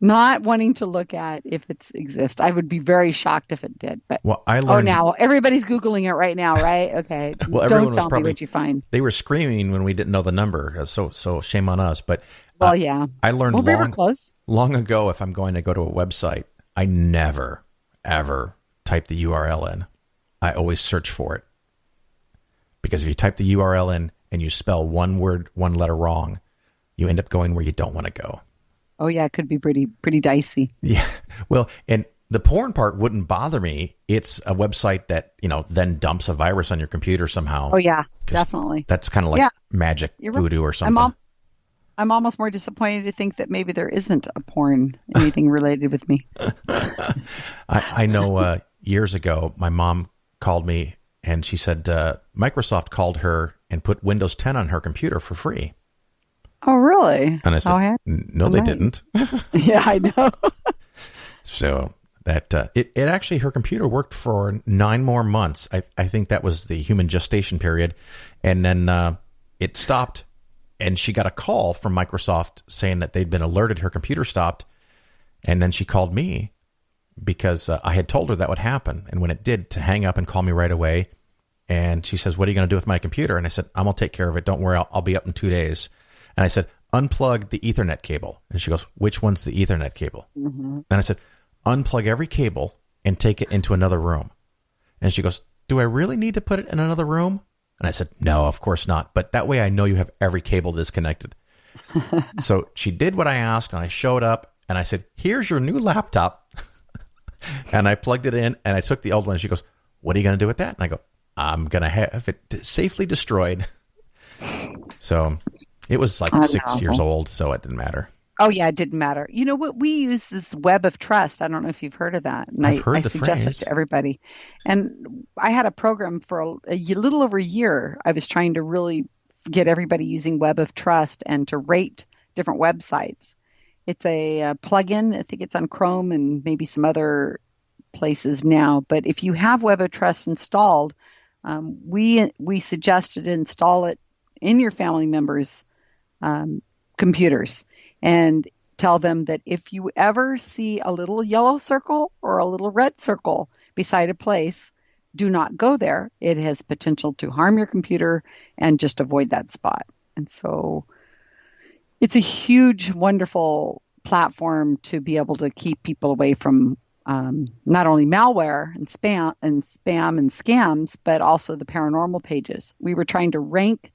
wanting to look at if it exists. I would be very shocked if it did. But now everybody's Googling it right now, right? Okay. Well, don't tell me what you find. They were screaming when we didn't know the number, so shame on us. But yeah, I learned we were close. Long ago. If I'm going to go to a website, I never ever type the URL in. I always search for it, because if you type the URL in and you spell one word, one letter wrong, you end up going where you don't want to go. Oh yeah, it could be pretty dicey. Yeah. Well, and the porn part wouldn't bother me. It's a website that, then dumps a virus on your computer somehow. Oh yeah, definitely. That's kind of like magic voodoo or something. I'm almost more disappointed to think that maybe there isn't a porn, anything related with me. I know years ago, my mom called me and she said Microsoft called her and put Windows 10 on her computer for free. Oh, really? And I said, no, they didn't. Yeah, I know. So that it actually, her computer worked for 9 more months. I think that was the human gestation period. And then it stopped, and she got a call from Microsoft saying that they'd been alerted her computer stopped. And then she called me because I had told her that would happen. And when it did, to hang up and call me right away. And she says, what are you going to do with my computer? And I said, I'm going to take care of it. Don't worry. I'll be up in 2 days. And I said, unplug the Ethernet cable. And she goes, which one's the Ethernet cable? Mm-hmm. And I said, unplug every cable and take it into another room. And she goes, do I really need to put it in another room? And I said, no, of course not. But that way I know you have every cable disconnected. So she did what I asked, and I showed up and I said, here's your new laptop. And I plugged it in and I took the old one. And she goes, what are you going to do with that? And I go, I'm going to have it safely destroyed. So it was like 6 years old, so it didn't matter. Oh, yeah, it didn't matter. You know what? We use this web of trust. I don't know if you've heard of that. And I've heard the suggest phrase. it to everybody. And I had a program for a little over a year. I was trying to really get everybody using web of trust and to rate different websites. It's a plugin. I think it's on Chrome and maybe some other places now. But if you have web of trust installed, we suggested to install it in your family members' computers, and tell them that if you ever see a little yellow circle or a little red circle beside a place, do not go there. It has potential to harm your computer, and just avoid that spot. And so it's a huge, wonderful platform to be able to keep people away from not only malware and spam and scams, but also the paranormal pages. We were trying to rank,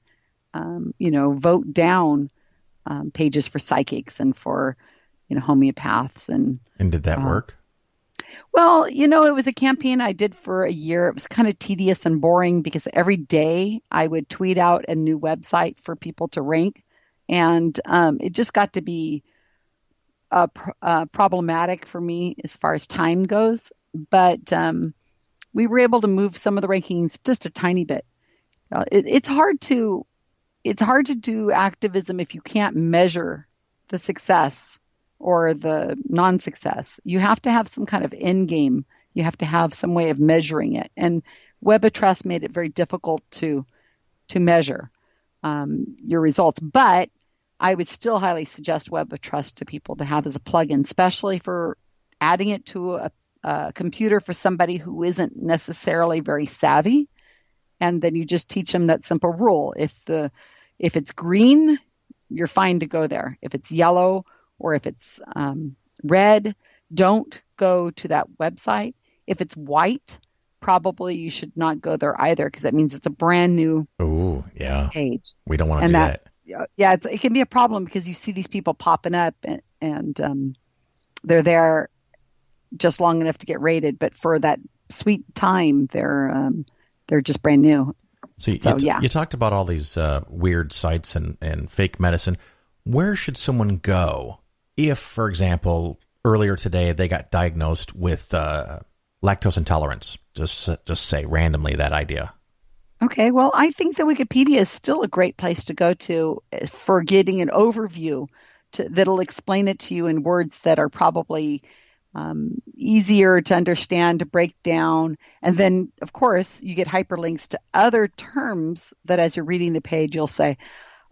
vote down pages for psychics and for, homeopaths. And did that work? Well, it was a campaign I did for a year. It was kind of tedious and boring because every day I would tweet out a new website for people to rank. And it just got to be problematic for me as far as time goes, but we were able to move some of the rankings just a tiny bit. It's hard to do activism if you can't measure the success or the non-success. You have to have some kind of end game. You have to have some way of measuring it. And Web of Trust made it very difficult to measure your results. But I would still highly suggest Web of Trust to people to have as a plugin, especially for adding it to a computer for somebody who isn't necessarily very savvy. And then you just teach them that simple rule. If it's green, you're fine to go there. If it's yellow or if it's red, don't go to that website. If it's white, probably you should not go there either, because that means it's a brand new page. We don't want to do that. Yeah, it can be a problem because you see these people popping up and they're there just long enough to get rated, but for that sweet time, they're just brand new. So you talked about all these weird sites and fake medicine. Where should someone go if, for example, earlier today they got diagnosed with lactose intolerance? Just say randomly that idea. Okay, well, I think that Wikipedia is still a great place to go to for getting an overview that'll explain it to you in words that are probably easier to understand, to break down. And then, of course, you get hyperlinks to other terms that as you're reading the page, you'll say,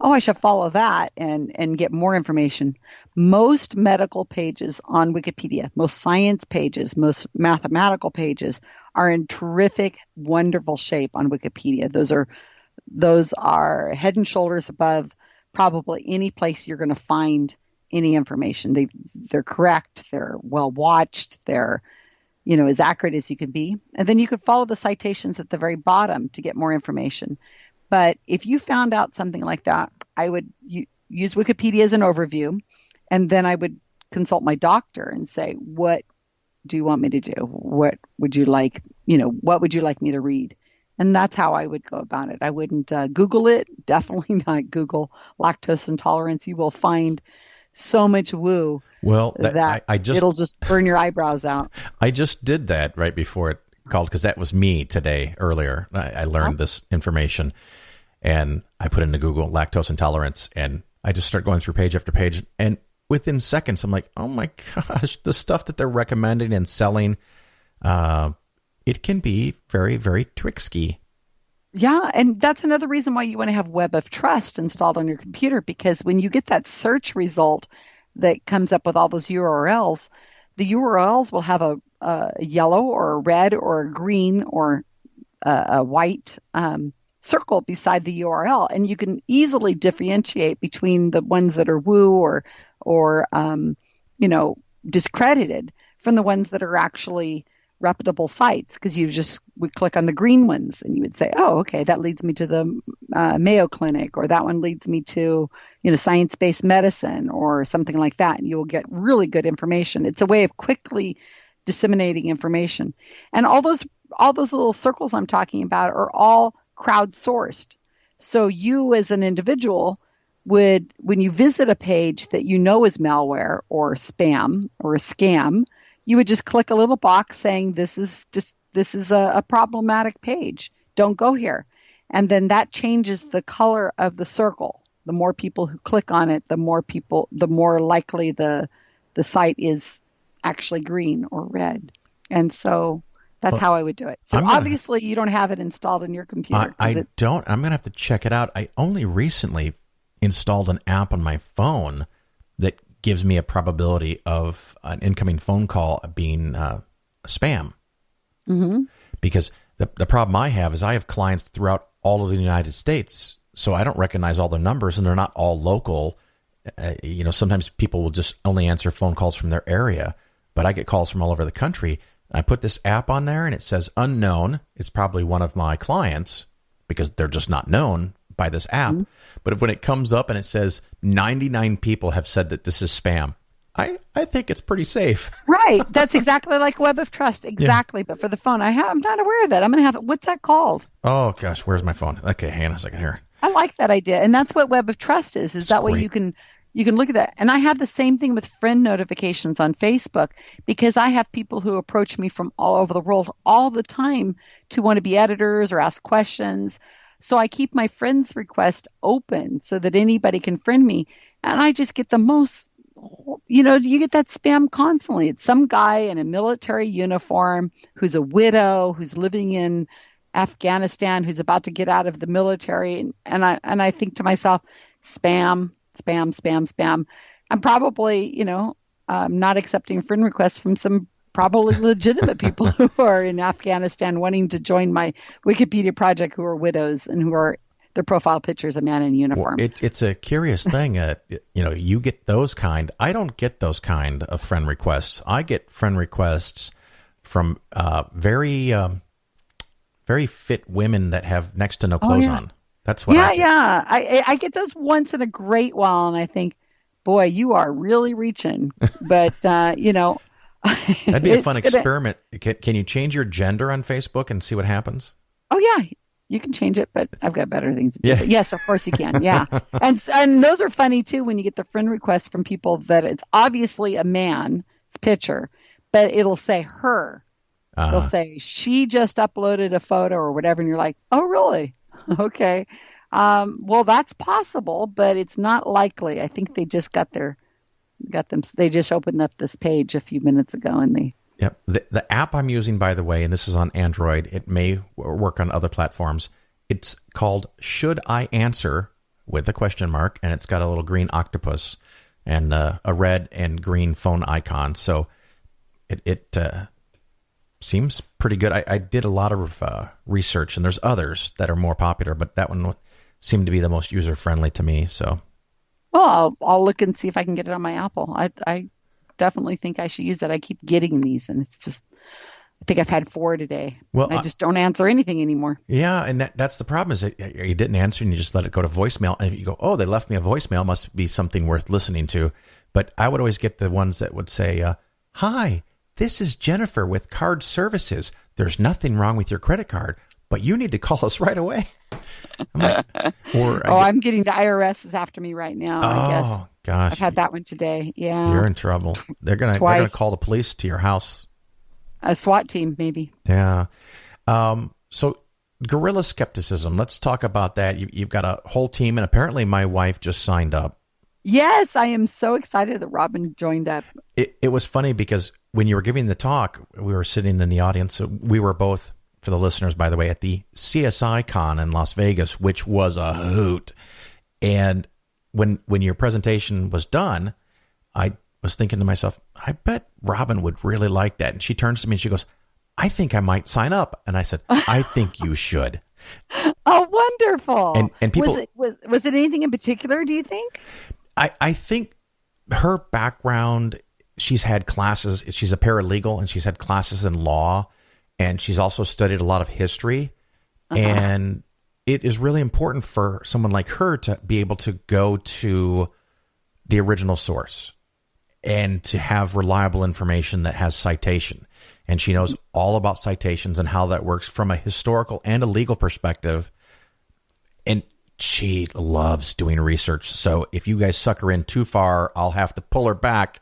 oh, I should follow that and get more information. Most medical pages on Wikipedia, most science pages, most mathematical pages are in terrific, wonderful shape on Wikipedia. Those are head and shoulders above probably any place you're going to find any information. They're correct. They're well watched. They're, as accurate as you can be. And then you could follow the citations at the very bottom to get more information. But if you found out something like that, I would use Wikipedia as an overview, and then I would consult my doctor and say, what do you want me to do? What would you like, what would you like me to read? And that's how I would go about it. I wouldn't Google it. Definitely not Google lactose intolerance. You will find so much woo. Well, it'll just burn your eyebrows out. I just did that right before it called, because that was me today earlier. I learned this information, and I put into Google lactose intolerance, and I just start going through page after page, and within seconds, I'm like, oh my gosh, the stuff that they're recommending and selling, it can be very, very tricksy. Yeah, and that's another reason why you want to have Web of Trust installed on your computer, because when you get that search result that comes up with all those URLs, the URLs will have a yellow or a red or a green or a white circle beside the URL, and you can easily differentiate between the ones that are woo or discredited from the ones that are actually reputable sites, because you just would click on the green ones and you would say, oh, okay, that leads me to the Mayo Clinic, or that one leads me to, science-based medicine or something like that. And you will get really good information. It's a way of quickly disseminating information. And all those little circles I'm talking about are all crowdsourced. So you as an individual would, when you visit a page that you know is malware or spam or a scam, you would just click a little box saying this is a problematic page. Don't go here. And then that changes the color of the circle. The more people who click on it, the more likely the site is actually green or red. And so that's how I would do it. So obviously you don't have it installed in your computer. I don't. I'm going to have to check it out. I only recently installed an app on my phone that gives me a probability of an incoming phone call being spam. Mm-hmm. Because the problem I have is I have clients throughout all of the United States, so I don't recognize all their numbers, and they're not all local. Sometimes people will just only answer phone calls from their area, but I get calls from all over the country. I put this app on there, and it says unknown. It's probably one of my clients because they're just not known by this app. Mm-hmm. But when it comes up and it says 99 people have said that this is spam, I think it's pretty safe. Right. That's exactly like Web of Trust. Exactly. Yeah. But for the phone, I'm not aware of that. I'm going to have it. What's that called? Oh, gosh. Where's my phone? Okay. Hang on a second here. I like that idea. And that's what Web of Trust is that way you can You can look at that. And I have the same thing with friend notifications on Facebook, because I have people who approach me from all over the world all the time to want to be editors or ask questions. So I keep my friends request open so that anybody can friend me. And I just get the most, you get that spam constantly. It's some guy in a military uniform who's a widow, who's living in Afghanistan, who's about to get out of the military. And I think to myself, spam. I'm probably, not accepting friend requests from some probably legitimate people who are in Afghanistan wanting to join my Wikipedia project, who are widows and who are their profile picture is a man in uniform. Well, it's a curious thing. You get those kind. I don't get those kind of friend requests. I get friend requests from very fit women that have next to no clothes on. That's what I get. Yeah. I get those once in a great while, and I think, boy, you are really reaching. But, That'd be a fun experiment. Can you change your gender on Facebook and see what happens? Oh, yeah. You can change it, but I've got better things to do. Yeah. But yes, of course you can. Yeah. and those are funny, too, when you get the friend requests from people that it's obviously a man's picture, but it'll say her. They'll say, she just uploaded a photo or whatever, and you're like, oh, really? Okay. Well, that's possible, but it's not likely. I think they just they just opened up this page a few minutes ago, and they. Yep. The app I'm using, by the way, and this is on Android, it may work on other platforms. It's called Should I Answer with a question mark, and it's got a little green octopus and a red and green phone icon. So it seems pretty good. I did a lot of research, and there's others that are more popular, but that one seemed to be the most user-friendly to me. So, well, I'll look and see if I can get it on my Apple. I definitely think I should use it. I keep getting these, and it's just, I think I've had 4 today. Well, I just don't answer anything anymore. Yeah, and that's the problem is that you didn't answer, and you just let it go to voicemail, and you go, oh, they left me a voicemail, must be something worth listening to. But I would always get the ones that would say, hi, this is Jennifer with Card Services. There's nothing wrong with your credit card, but you need to call us right away. I'm like, I'm getting the IRS is after me right now. I guess. Oh gosh, I've had that one today. Yeah, you're in trouble. They're gonna call the police to your house. A SWAT team, maybe. Yeah. So Guerrilla Skepticism. Let's talk about that. You've got a whole team, and apparently my wife just signed up. Yes, I am so excited that Robin joined up. It was funny because when you were giving the talk, we were sitting in the audience. So we were both, for the listeners, by the way, at the CSI Con in Las Vegas, which was a hoot. And when your presentation was done, I was thinking to myself, I bet Robin would really like that. And she turns to me and she goes, I think I might sign up. And I said, I think you should. Oh, wonderful. And people, was it anything in particular, do you think? I think her background, she's had classes. She's a paralegal, and she's had classes in law, and she's also studied a lot of history. And it is really important for someone like her to be able to go to the original source and to have reliable information that has citation. And she knows all about citations and how that works from a historical and a legal perspective. And she loves doing research. So if you guys suck her in too far, I'll have to pull her back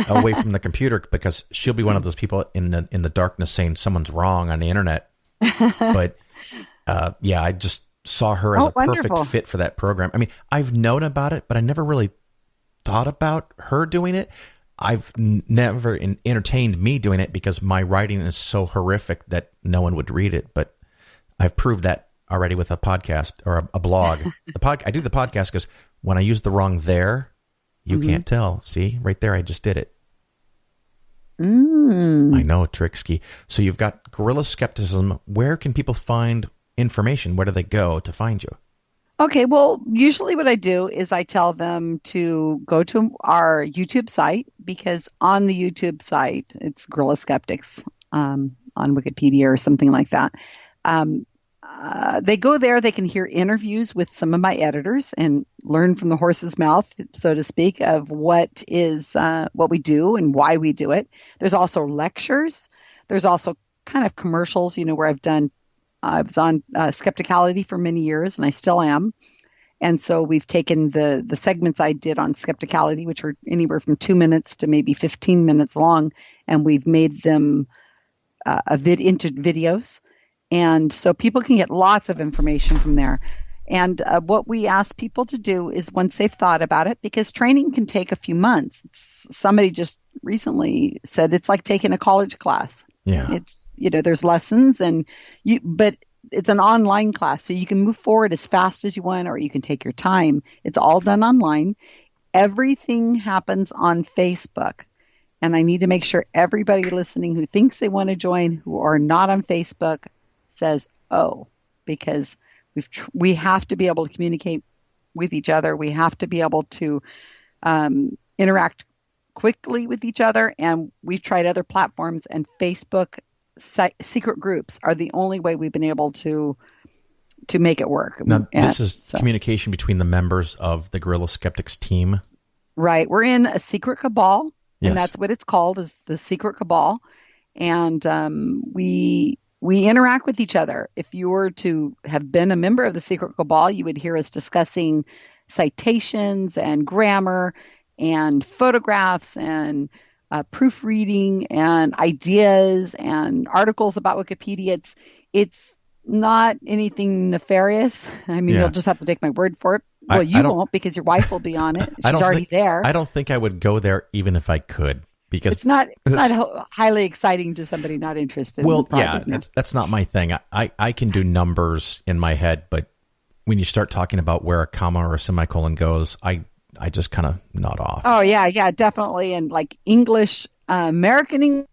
away from the computer, because she'll be one of those people in the darkness saying someone's wrong on the internet. But I just saw her as a perfect fit for that program. I mean, I've known about it, but I never really thought about her doing it. I've never entertained me doing it because my writing is so horrific that no one would read it. But I've proved that already with a podcast or a blog. I do the podcast because when I use the wrong there, you can't tell. See, right there, I just did it. I know, tricksky. So you've got Guerrilla Skepticism. Where can people find information? Where do they go to find you? Okay, well, usually what I do is I tell them to go to our YouTube site, because on the YouTube site, it's Guerrilla Skeptics on Wikipedia or something like that. They go there, they can hear interviews with some of my editors and learn from the horse's mouth, so to speak, of what we do and why we do it. There's also lectures. There's also kind of commercials, where I was on Skepticality for many years, and I still am. And so we've taken the segments I did on skepticality, which were anywhere from 2 minutes to maybe 15 minutes long, and we've made them into videos. And so people can get lots of information from there. And what we ask people to do is, once they've thought about it, because training can take a few months. Somebody just recently said it's like taking a college class. Yeah. It's, there's lessons but it's an online class, so you can move forward as fast as you want, or you can take your time. It's all done online. Everything happens on Facebook. And I need to make sure everybody listening who thinks they want to join, who are not on Facebook, says, oh, because we have to be able to communicate with each other. We have to be able to interact quickly with each other. And we've tried other platforms, and Facebook secret groups are the only way we've been able to make it work. Now, this is communication between the members of the Guerrilla Skeptics team. Right. We're in a secret cabal, yes. And that's what it's called, is the secret cabal. And we interact with each other. If you were to have been a member of the secret cabal, you would hear us discussing citations and grammar and photographs and proofreading and ideas and articles about Wikipedia. It's not anything nefarious. I mean, You'll just have to take my word for it. Well, you won't, because your wife will be on it. She's already there. I don't think I would go there even if I could, because it's not highly exciting to somebody not interested. Well, in the project. Yeah, that's not my thing. I can do numbers in my head, but when you start talking about where a comma or a semicolon goes, I just kind of nod off. Oh, yeah, definitely. And like English, American English,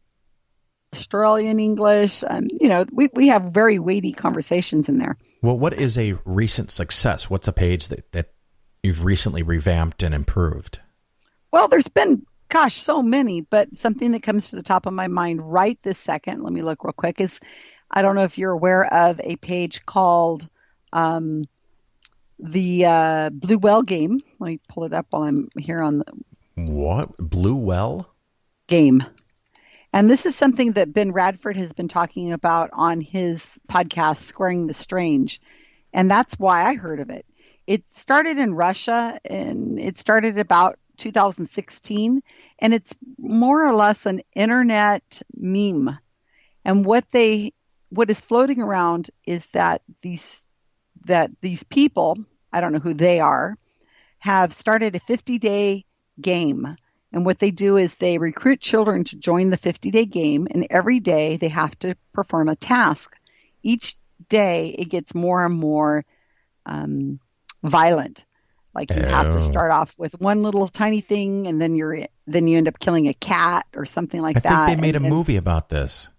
Australian English, we have very weighty conversations in there. Well, what is a recent success? What's a page that you've recently revamped and improved? Well, there's been, so many, but something that comes to the top of my mind right this second, let me look real quick, is, I don't know if you're aware of a page called the Blue Well Game. Let me pull it up while I'm here on the... What? Blue Well? Game. And this is something that Ben Radford has been talking about on his podcast, Squaring the Strange. And that's why I heard of it. It started in Russia, and it started about 2016. And it's more or less an internet meme. And what is floating around is that these people, I don't know who they are, have started a 50-day game. And what they do is they recruit children to join the 50-day game, and every day they have to perform a task. Each day it gets more and more violent. Like you have to start off with one little tiny thing, and then you end up killing a cat or something like that. I think they made a movie about this.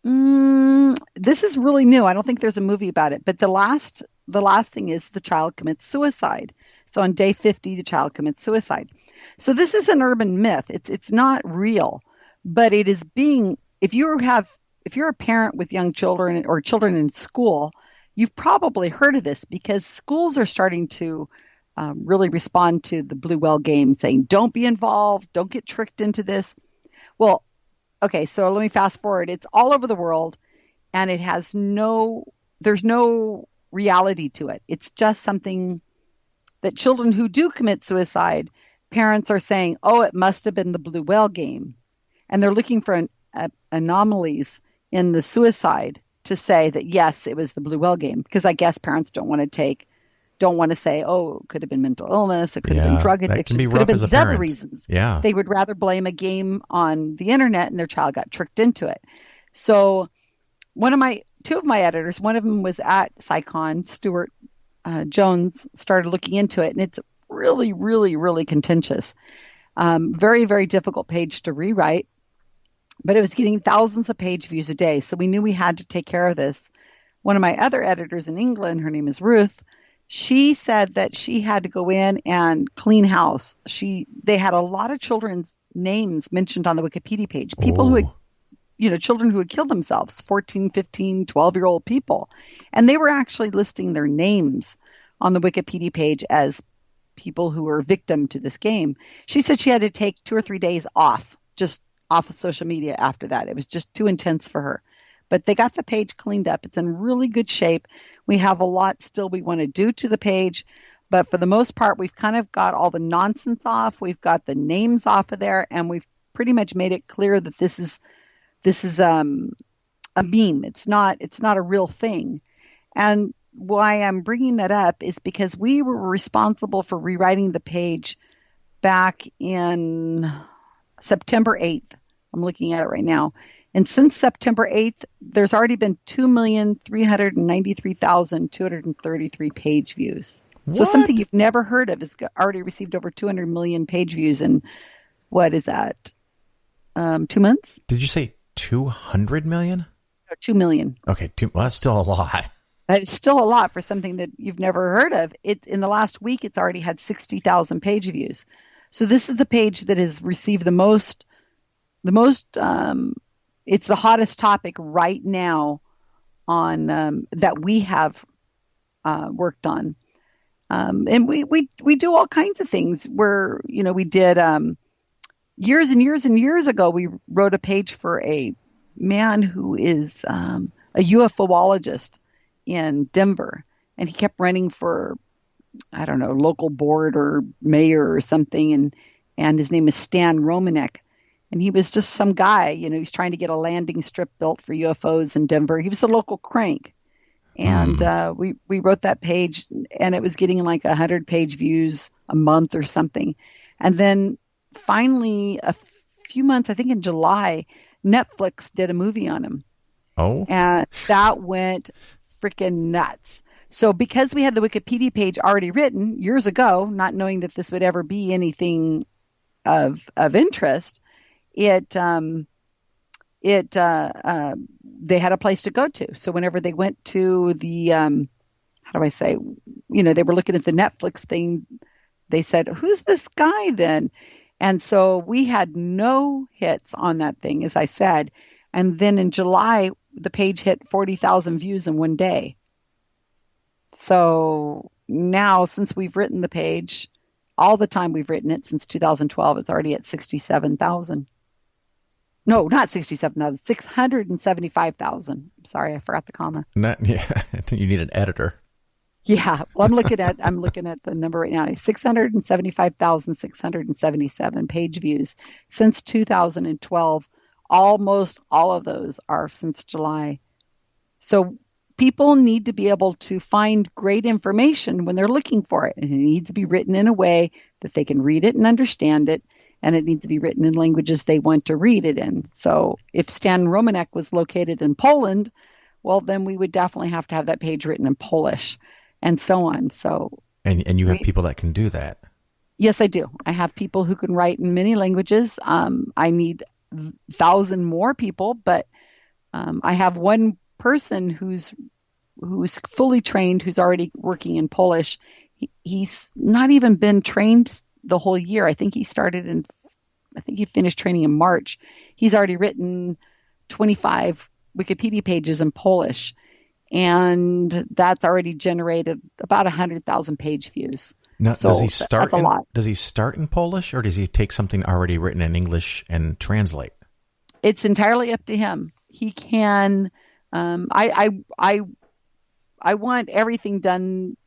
This is really new. I don't think there's a movie about it. But the last thing is the child commits suicide. So on day 50, the child commits suicide. So this is an urban myth. It's not real, but it is being. If you're a parent with young children or children in school, you've probably heard of this, because schools are starting to really respond to the Blue Well Game, saying, "Don't be involved. Don't get tricked into this." Well, okay. So let me fast forward. It's all over the world, and it has there's no reality to it. It's just something that children who do commit suicide, parents are saying, oh, it must have been the Blue Whale Game. And they're looking for anomalies in the suicide to say that, yes, it was the Blue Whale Game. Because I guess parents don't want to say, oh, it could have been mental illness. It could have been drug addiction. It could have been these other reasons. Yeah. They would rather blame a game on the internet and their child got tricked into it. So two of my editors, one of them was at SciCon, Stuart Jones, started looking into it, and it's really, really, really contentious. Very, very difficult page to rewrite, but it was getting thousands of page views a day. So we knew we had to take care of this. One of my other editors in England, her name is Ruth, she said that she had to go in and clean house. They had a lot of children's names mentioned on the Wikipedia page. People who had, children who had killed themselves, 14, 15, 12-year-old people. And they were actually listing their names on the Wikipedia page as people who were victim to this game. She said she had to take 2 or 3 days off, just off of social media after that. It was just too intense for her. But they got the page cleaned up. It's in really good shape. We have a lot still we want to do to the page, But for the most part, we've kind of got all the nonsense off. We've got the names off of there, and we've pretty much made it clear that this is a meme. It's not a real thing. And why I'm bringing that up is because we were responsible for rewriting the page back in September 8th. I'm looking at it right now. And since September 8th, there's already been 2,393,233 page views. What? So something you've never heard of has already received over 200 million page views in, what is that, 2 months? Did you say 200 million? No, 2 million. Okay, well, that's still a lot. It's still a lot for something that you've never heard of. In the last week, it's already had 60,000 page views. So this is the page that has received the most, it's the hottest topic right now on, that we have worked on. And we do all kinds of things where, we did, years and years and years ago, we wrote a page for a man who is, a UFOologist in Denver, and he kept running for, I don't know, local board or mayor or something. And his name is Stan Romanek. And he was just some guy, he's trying to get a landing strip built for UFOs in Denver. He was a local crank. And we wrote that page, and it was getting like 100 page views a month or something. And then finally, a few months, I think in July, Netflix did a movie on him. Oh. And that went freaking nuts. So because we had the Wikipedia page already written years ago, not knowing that this would ever be anything of interest, they had a place to go to. So whenever they went to the, they were looking at the Netflix thing, they said, who's this guy then? And so we had no hits on that thing, as I said. And then in July, the page hit 40,000 views in one day. So now, since we've written the page, all the time we've written it since 2012, it's already at 67,000. No, not 67,000, 675,000. I'm sorry, I forgot the comma. You need an editor. Yeah, well, I'm looking at the number right now. 675,677 page views since 2012. Almost all of those are since July. So people need to be able to find great information when they're looking for it. And it needs to be written in a way that they can read it and understand it. And it needs to be written in languages they want to read it in. So if Stan Romanek was located in Poland, well, then we would definitely have to have that page written in Polish and so on. So, and you have people that can do that? Yes, I do. I have people who can write in many languages. I need 1,000 more people, but I have one person who's fully trained, who's already working in Polish. He's not even been trained the whole year. I think he finished training in March. He's already written 25 Wikipedia pages in Polish, and that's already generated about 100,000 page views. Now, so does he start? That's a lot. Does he start in Polish, or does he take something already written in English and translate? It's entirely up to him. He can. I want everything done.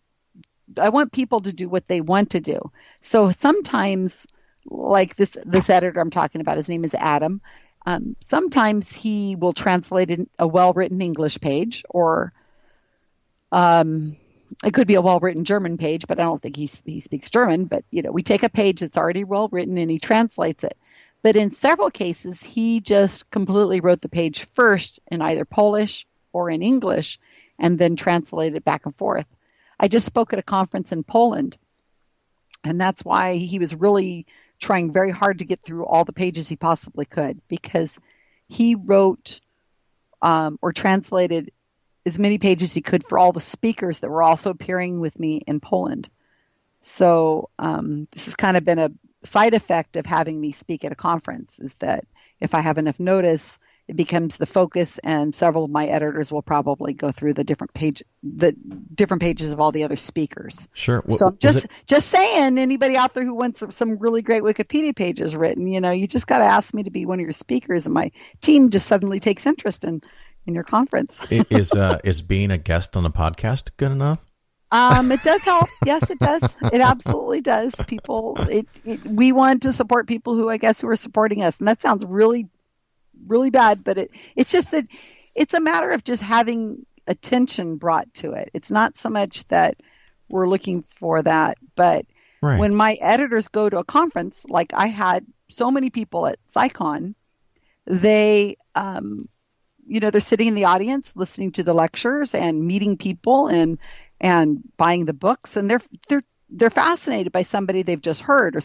I want people to do what they want to do. So sometimes, like this editor I'm talking about, his name is Adam. Sometimes he will translate a well-written English page, or it could be a well-written German page, but I don't think he speaks German. But, we take a page that's already well-written and he translates it. But in several cases, he just completely wrote the page first in either Polish or in English and then translated it back and forth. I just spoke at a conference in Poland, and that's why he was really trying very hard to get through all the pages he possibly could, because he wrote or translated as many pages as he could for all the speakers that were also appearing with me in Poland. So this has kind of been a side effect of having me speak at a conference, is that if I have enough notice, it becomes the focus, and several of my editors will probably go through the different pages of all the other speakers. Sure. So I'm just saying, anybody out there who wants some really great Wikipedia pages written, you just got to ask me to be one of your speakers, and my team just suddenly takes interest in your conference. Is being a guest on a podcast good enough? It does help. Yes, it does. It absolutely does. We want to support people who are supporting us. And that sounds really, really bad, but it's just that it's a matter of just having attention brought to it. It's not so much that we're looking for that, but Right. when my editors go to a conference, like I had so many people at SciCon, they, they're sitting in the audience listening to the lectures and meeting people and buying the books, and they're fascinated by somebody they've just heard or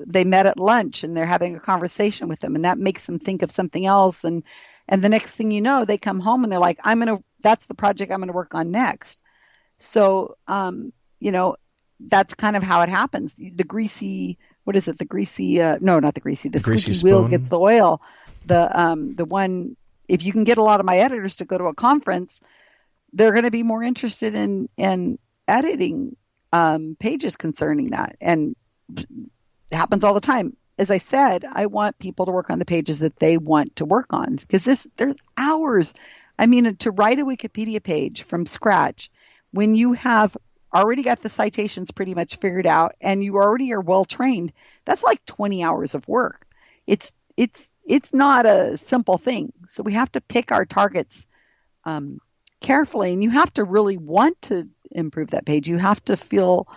they met at lunch and they're having a conversation with them, and that makes them think of something else, and the next thing you know, they come home and they're like, that's the project I'm going to work on next. So, that's kind of how it happens. The greasy, what is it? The greasy, no, not the greasy, the greasy squeaky wheel spoon. gets the oil. The one, if you can get a lot of my editors to go to a conference, they're going to be more interested in editing pages concerning that. And it happens all the time. As I said, I want people to work on the pages that they want to work on, because there's hours. I mean, to write a Wikipedia page from scratch, when you have already got the citations pretty much figured out and you already are well trained, that's like 20 hours of work. It's not a simple thing. So we have to pick our targets carefully, and you have to really want to improve that page. You have to feel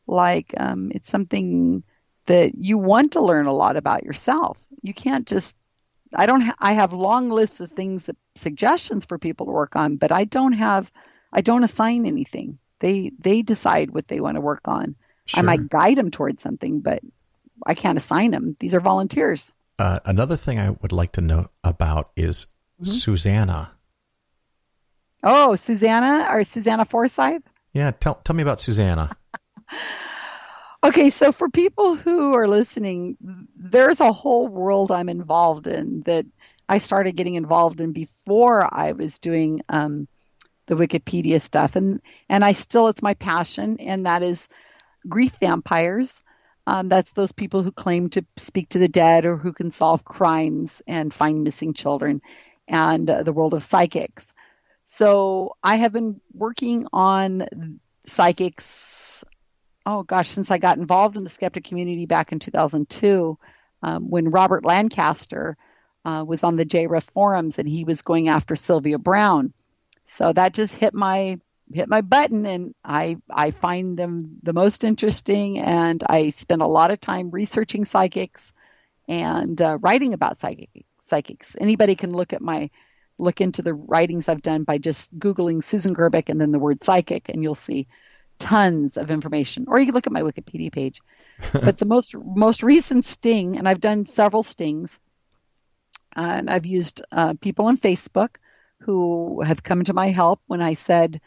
like it's something that you want to learn a lot about yourself. You can't just, I have long lists of things, suggestions for people to work on, but I don't assign anything. They decide what they want to work on. Sure. I might guide them towards something, but I can't assign them. These are volunteers. Another thing I would like to know about is Susanna. Oh, Susanna Forsyth? Yeah, tell me about Susanna. Okay, so for people who are listening, there's a whole world I'm involved in that I started getting involved in before I was doing the Wikipedia stuff. And it's my passion, and that is grief vampires. That's those people who claim to speak to the dead or who can solve crimes and find missing children, and the world of psychics. So I have been working on psychics, since I got involved in the skeptic community back in 2002, when Robert Lancaster was on the JREF forums and he was going after Sylvia Brown. So that just hit my button, and I find them the most interesting, and I spend a lot of time researching psychics and writing about psychics. Anybody can look into the writings I've done by just Googling Susan Gerbic and then the word psychic, and you'll see tons of information. Or you can look at my Wikipedia page. But the most recent sting, and I've done several stings, and I've used people on Facebook who have come to my help when I said,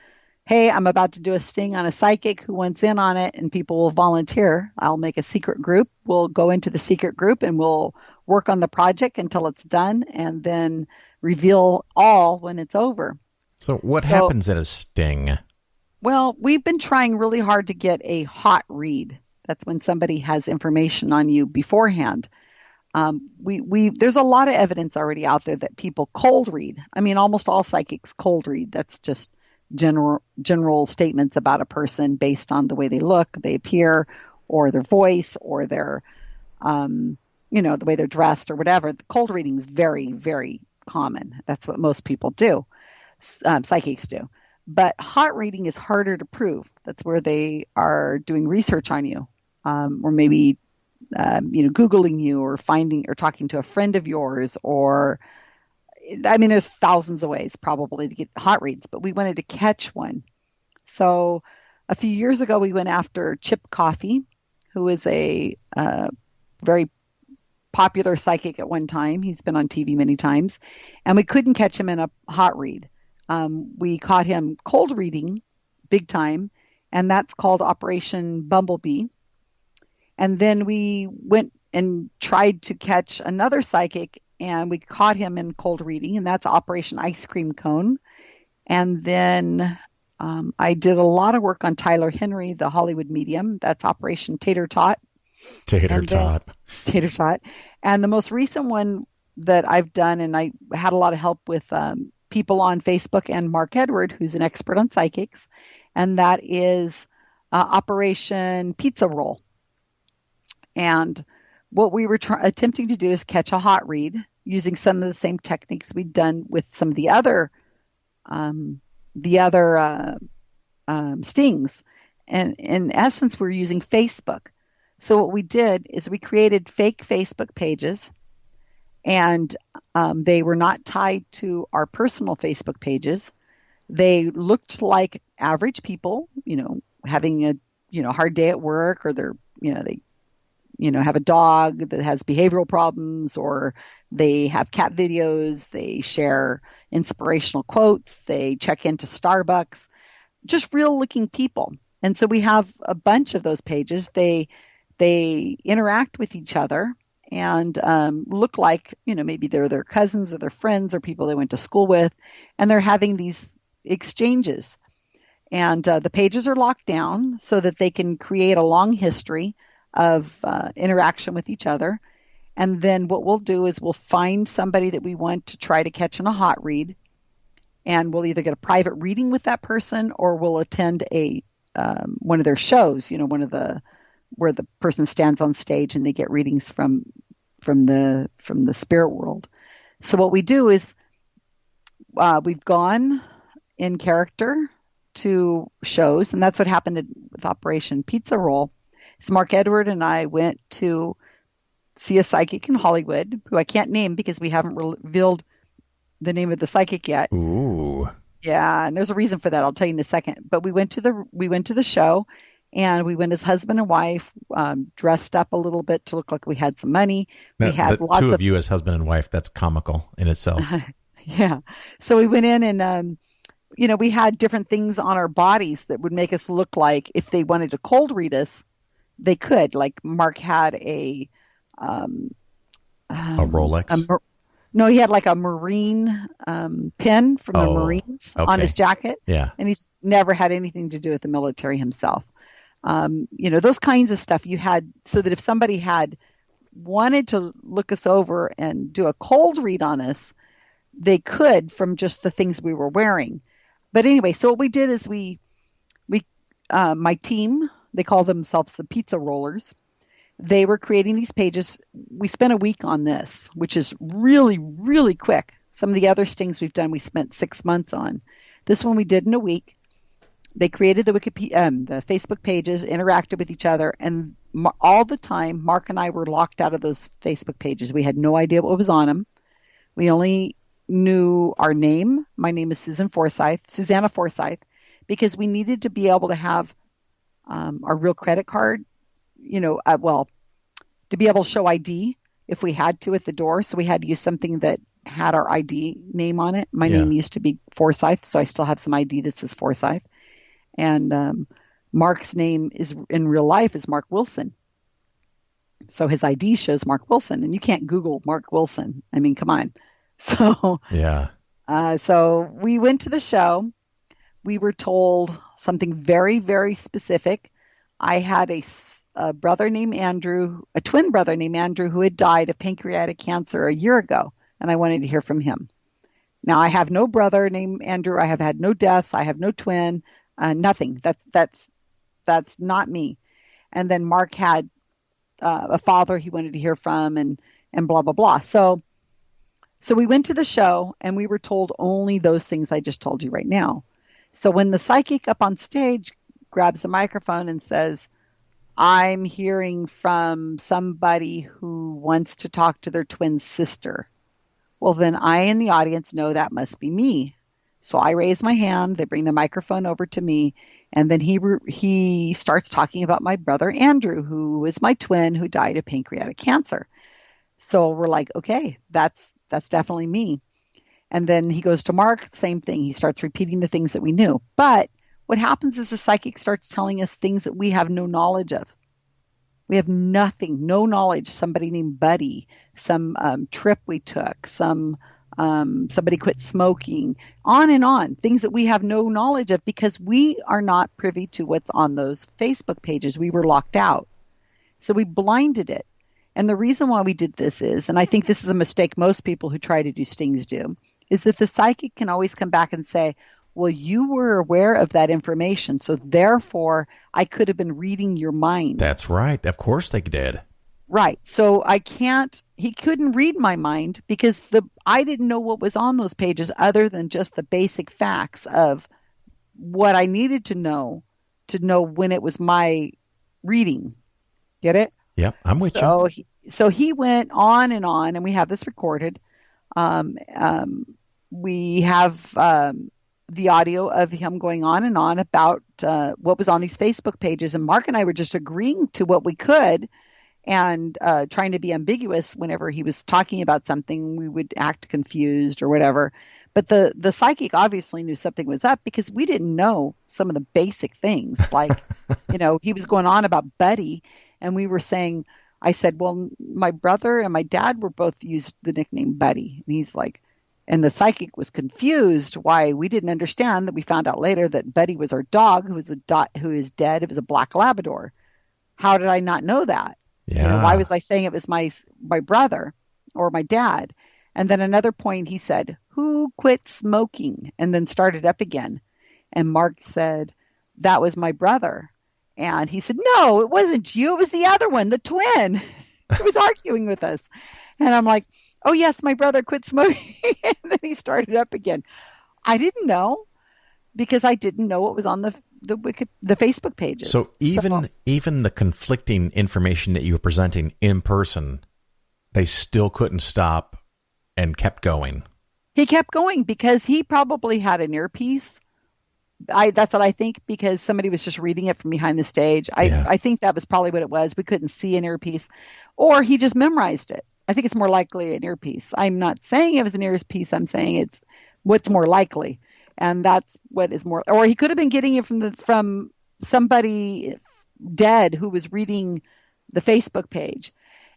hey, I'm about to do a sting on a psychic who wants in on it, and people will volunteer. I'll make a secret group. We'll go into the secret group and we'll work on the project until it's done, and then reveal all when it's over. So what happens at a sting? Well, we've been trying really hard to get a hot read. That's when somebody has information on you beforehand. There's a lot of evidence already out there that people cold read. I mean, almost all psychics cold read. That's just general statements about a person based on the way they look, they appear, or their voice, or their, the way they're dressed or whatever. The cold reading is very, very common. That's what most people do. Psychics do. But hot reading is harder to prove. That's where they are doing research on you, or maybe Googling you, or finding or talking to a friend of yours, or there's thousands of ways probably to get hot reads, but we wanted to catch one. So a few years ago, we went after Chip Coffey, who is a very popular psychic at one time. He's been on TV many times, and we couldn't catch him in a hot read. We caught him cold reading big time, and that's called Operation Bumblebee. And then we went and tried to catch another psychic, and we caught him in cold reading, and that's Operation Ice Cream Cone. And then I did a lot of work on Tyler Henry, the Hollywood medium. That's Operation Tater Tot. Tater Tot. And the most recent one that I've done, and I had a lot of help with people on Facebook and Mark Edward, who's an expert on psychics. and that is Operation Pizza Roll. And what we were attempting to do is catch a hot read using some of the same techniques we'd done with some of the other stings. And in essence, we're using Facebook. So what we did is we created fake Facebook pages, and they were not tied to our personal Facebook pages. They looked like average people, having a hard day at work, or they have a dog that has behavioral problems, or they have cat videos, they share inspirational quotes, they check into Starbucks, just real looking people. And so we have a bunch of those pages. They interact with each other and look like, maybe they're their cousins or their friends or people they went to school with, and they're having these exchanges. And the pages are locked down so that they can create a long history of interaction with each other. And then what we'll do is we'll find somebody that we want to try to catch in a hot read, and we'll either get a private reading with that person, or we'll attend one of their shows, where the person stands on stage and they get readings from the spirit world. So what we do is we've gone in character to shows, and that's what happened with Operation Pizza Roll. So Mark Edward and I went to see a psychic in Hollywood, who I can't name because we haven't revealed the name of the psychic yet. Ooh. Yeah, and there's a reason for that. I'll tell you in a second. But we went to the show, and we went as husband and wife, dressed up a little bit to look like we had some money. Now, we had lots of you as husband and wife. That's comical in itself. Yeah. So we went in and we had different things on our bodies that would make us look like, if they wanted to cold read us, they could. Like Mark had a Rolex. No, he had like a Marine pin from the Marines on his jacket. Yeah. And he's never had anything to do with the military himself. Those kinds of stuff you had, so that if somebody had wanted to look us over and do a cold read on us, they could, from just the things we were wearing. But anyway, so what we did is my team, they call themselves the Pizza Rollers. They were creating these pages. We spent a week on this, which is really, really quick. Some of the other stings we've done, we spent 6 months on. This one we did in a week. They created the Wikipedia, the Facebook pages, interacted with each other, and all the time, Mark and I were locked out of those Facebook pages. We had no idea what was on them. We only knew our name. My name is Susanna Forsyth, because we needed to be able to have our real credit card, to be able to show ID if we had to at the door. So we had to use something that had our ID name on it. My name used to be Forsyth, so I still have some ID that says Forsyth. And Mark's name in real life is Mark Wilson. So his ID shows Mark Wilson, and you can't Google Mark Wilson. I mean, come on. So yeah. So we went to the show. We were told something very, very specific. I had a brother named Andrew, a twin brother named Andrew, who had died of pancreatic cancer a year ago, and I wanted to hear from him. Now, I have no brother named Andrew. I have had no deaths. I have no twin. Nothing. That's not me. And then Mark had a father he wanted to hear from, and blah blah blah. So we went to the show, and we were told only those things I just told you right now. So when the psychic up on stage grabs the microphone and says, "I'm hearing from somebody who wants to talk to their twin sister," well, then I in the audience know that must be me. So I raise my hand, they bring the microphone over to me, and then he starts talking about my brother Andrew, who is my twin, who died of pancreatic cancer. So we're like, okay, that's definitely me. And then he goes to Mark, same thing. He starts repeating the things that we knew. But what happens is the psychic starts telling us things that we have no knowledge of. We have nothing, no knowledge. Somebody named Buddy, some trip we took, somebody quit smoking, on and on. Things that we have no knowledge of because we are not privy to what's on those Facebook pages. We were locked out. So we blinded it. And the reason why we did this is, and I think this is a mistake most people who try to do stings do, is that the psychic can always come back and say, Well, you were aware of that information, so therefore I could have been reading your mind. That's right. Of course they did. Right. So he couldn't read my mind because I didn't know what was on those pages other than just the basic facts of what I needed to know when it was my reading. Get it? Yep, I'm with you. So he went on, and we have this recorded. We have the audio of him going on and on about what was on these Facebook pages. And Mark and I were just agreeing to what we could and trying to be ambiguous whenever he was talking about something. We would act confused or whatever. But the psychic obviously knew something was up because we didn't know some of the basic things. Like, he was going on about Buddy, and we were saying, I said, well, my brother and my dad were both used the nickname Buddy. And he's like, and the psychic was confused why we didn't understand that. We found out later that Buddy was our dog who is dead. It was a black Labrador. How did I not know that? Yeah. Why was I saying it was my brother or my dad? And then another point he said, who quit smoking? And then started up again. And Mark said, that was my brother. And he said, no, it wasn't you. It was the other one, the twin. He was arguing with us. And I'm like, oh, yes, my brother quit smoking. And then he started up again. I didn't know because I didn't know what was on the Facebook pages. So even the conflicting information that you were presenting in person, they still couldn't stop and kept going. He kept going because he probably had an earpiece. That's what I think, because somebody was just reading it from behind the stage. I think that was probably what it was. We couldn't see an earpiece, or he just memorized it. I think it's more likely an earpiece. I'm not saying it was an earpiece. I'm saying it's what's more likely. And that's what is more, or he could have been getting it from somebody dead who was reading the Facebook page.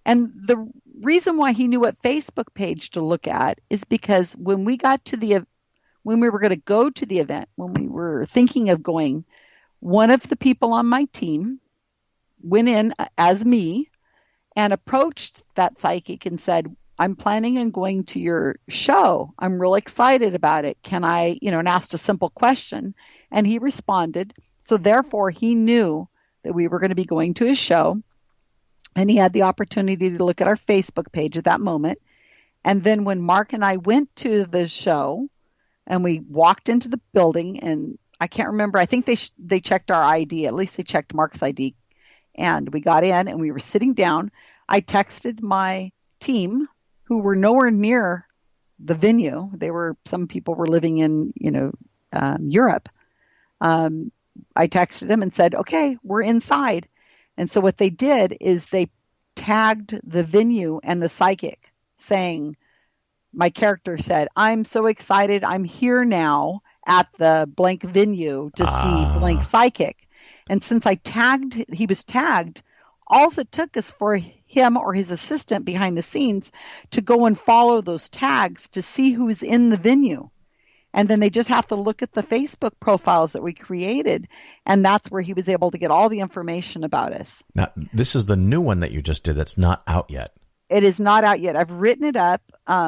And the reason why he knew what Facebook page to look at is because when we were going to go to the event, when we were thinking of going, one of the people on my team went in as me and approached that psychic and said, I'm planning on going to your show. I'm real excited about it. Can I, and asked a simple question, and he responded. So therefore he knew that we were going to be going to his show, and he had the opportunity to look at our Facebook page at that moment. And then when Mark and I went to the show and we walked into the building, and I can't remember, I think they checked our ID, at least they checked Mark's ID, and we got in and we were sitting down. I texted my team, who were nowhere near the venue. Some people were living in, Europe. I texted them and said, okay, we're inside. And so what they did is they tagged the venue and the psychic, saying, my character said, I'm so excited. I'm here now at the blank venue to see blank psychic. And since he was tagged, all it took is for him or his assistant behind the scenes to go and follow those tags to see who's in the venue. And then they just have to look at the Facebook profiles that we created. And that's where he was able to get all the information about us. Now, this is the new one that you just did that's not out yet. It is not out yet. I've written it up.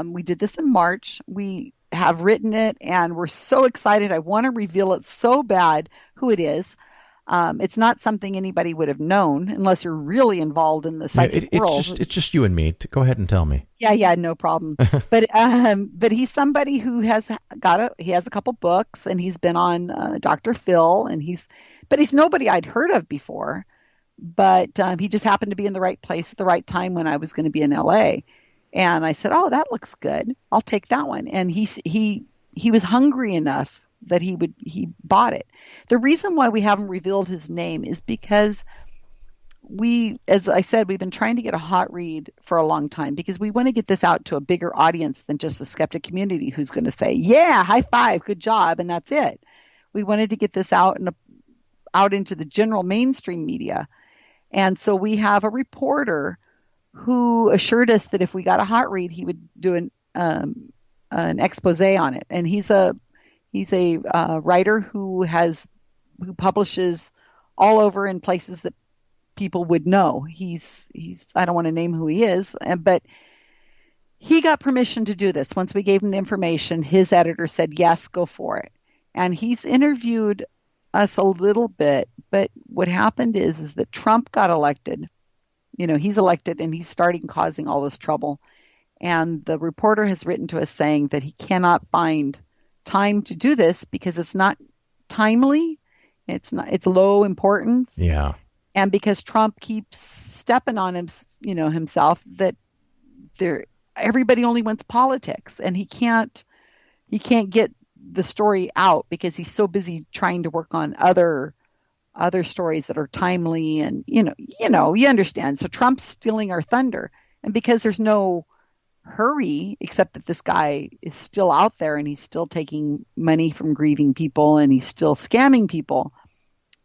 We did this in March. We have written it, and we're so excited. I want to reveal it so bad who it is. It's not something anybody would have known unless you're really involved in the psychic world. It's just you and me. Go ahead and tell me. Yeah, no problem. But he's somebody who has he has a couple books, and he's been on Dr. Phil, but he's nobody I'd heard of before. But he just happened to be in the right place at the right time when I was going to be in LA. And I said, oh, that looks good. I'll take that one. And he was hungry enough that he bought it. The reason why we haven't revealed his name is because as I said, we've been trying to get a hot read for a long time, because we want to get this out to a bigger audience than just the skeptic community who's going to say, yeah, high five, good job, and that's it. We wanted to get this out into the general mainstream media. And so we have a reporter who assured us that if we got a hot read, he would do an expose on it. And he's a writer who publishes all over in places that people would know. He's I don't want to name who he is, but he got permission to do this. Once we gave him the information, his editor said, yes, go for it. and he's interviewed us a little bit. But what happened is that Trump got elected. He's elected and he's starting causing all this trouble. And the reporter has written to us saying that he cannot find time to do this because it's not timely. It's low importance. Yeah. And because Trump keeps stepping on him, himself, that everybody only wants politics, and he can't get the story out because he's so busy trying to work on other stories that are timely, and you understand. So Trump's stealing our thunder, and because there's no hurry except that this guy is still out there and he's still taking money from grieving people and he's still scamming people,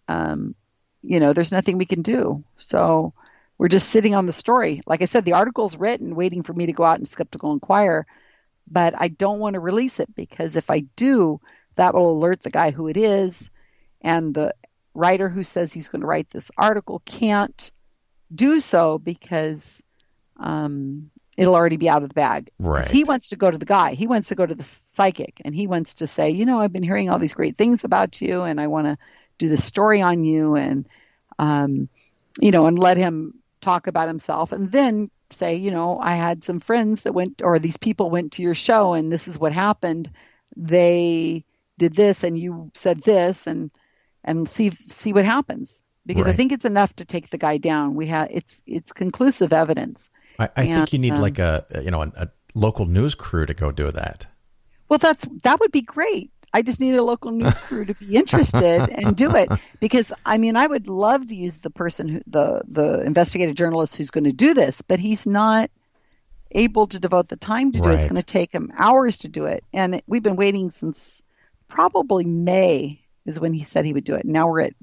there's nothing we can do. So we're just sitting on the story. Like I said, the article's written, waiting for me to go out and Skeptical Inquirer, but I don't want to release it because if I do, that will alert the guy who it is, and the writer who says he's going to write this article can't do so because it'll already be out of the bag. Right. He wants to go to the guy. He wants to go to the psychic, and he wants to say, I've been hearing all these great things about you, and I want to do the story on you, and and let him talk about himself, and then say, I had some friends that went, or these people went to your show, and this is what happened. They did this, and you said this, and see what happens. Because Right. I think it's enough to take the guy down. It's conclusive evidence. I think you need like a local news crew to go do that. Well, that would be great. I just need a local news crew to be interested and do it, because I would love to use the person the investigative journalist who's going to do this, but he's not able to devote the time to do it. It's Right. going to take him hours to do it, and we've been waiting since probably May is when he said he would do it. Now we're at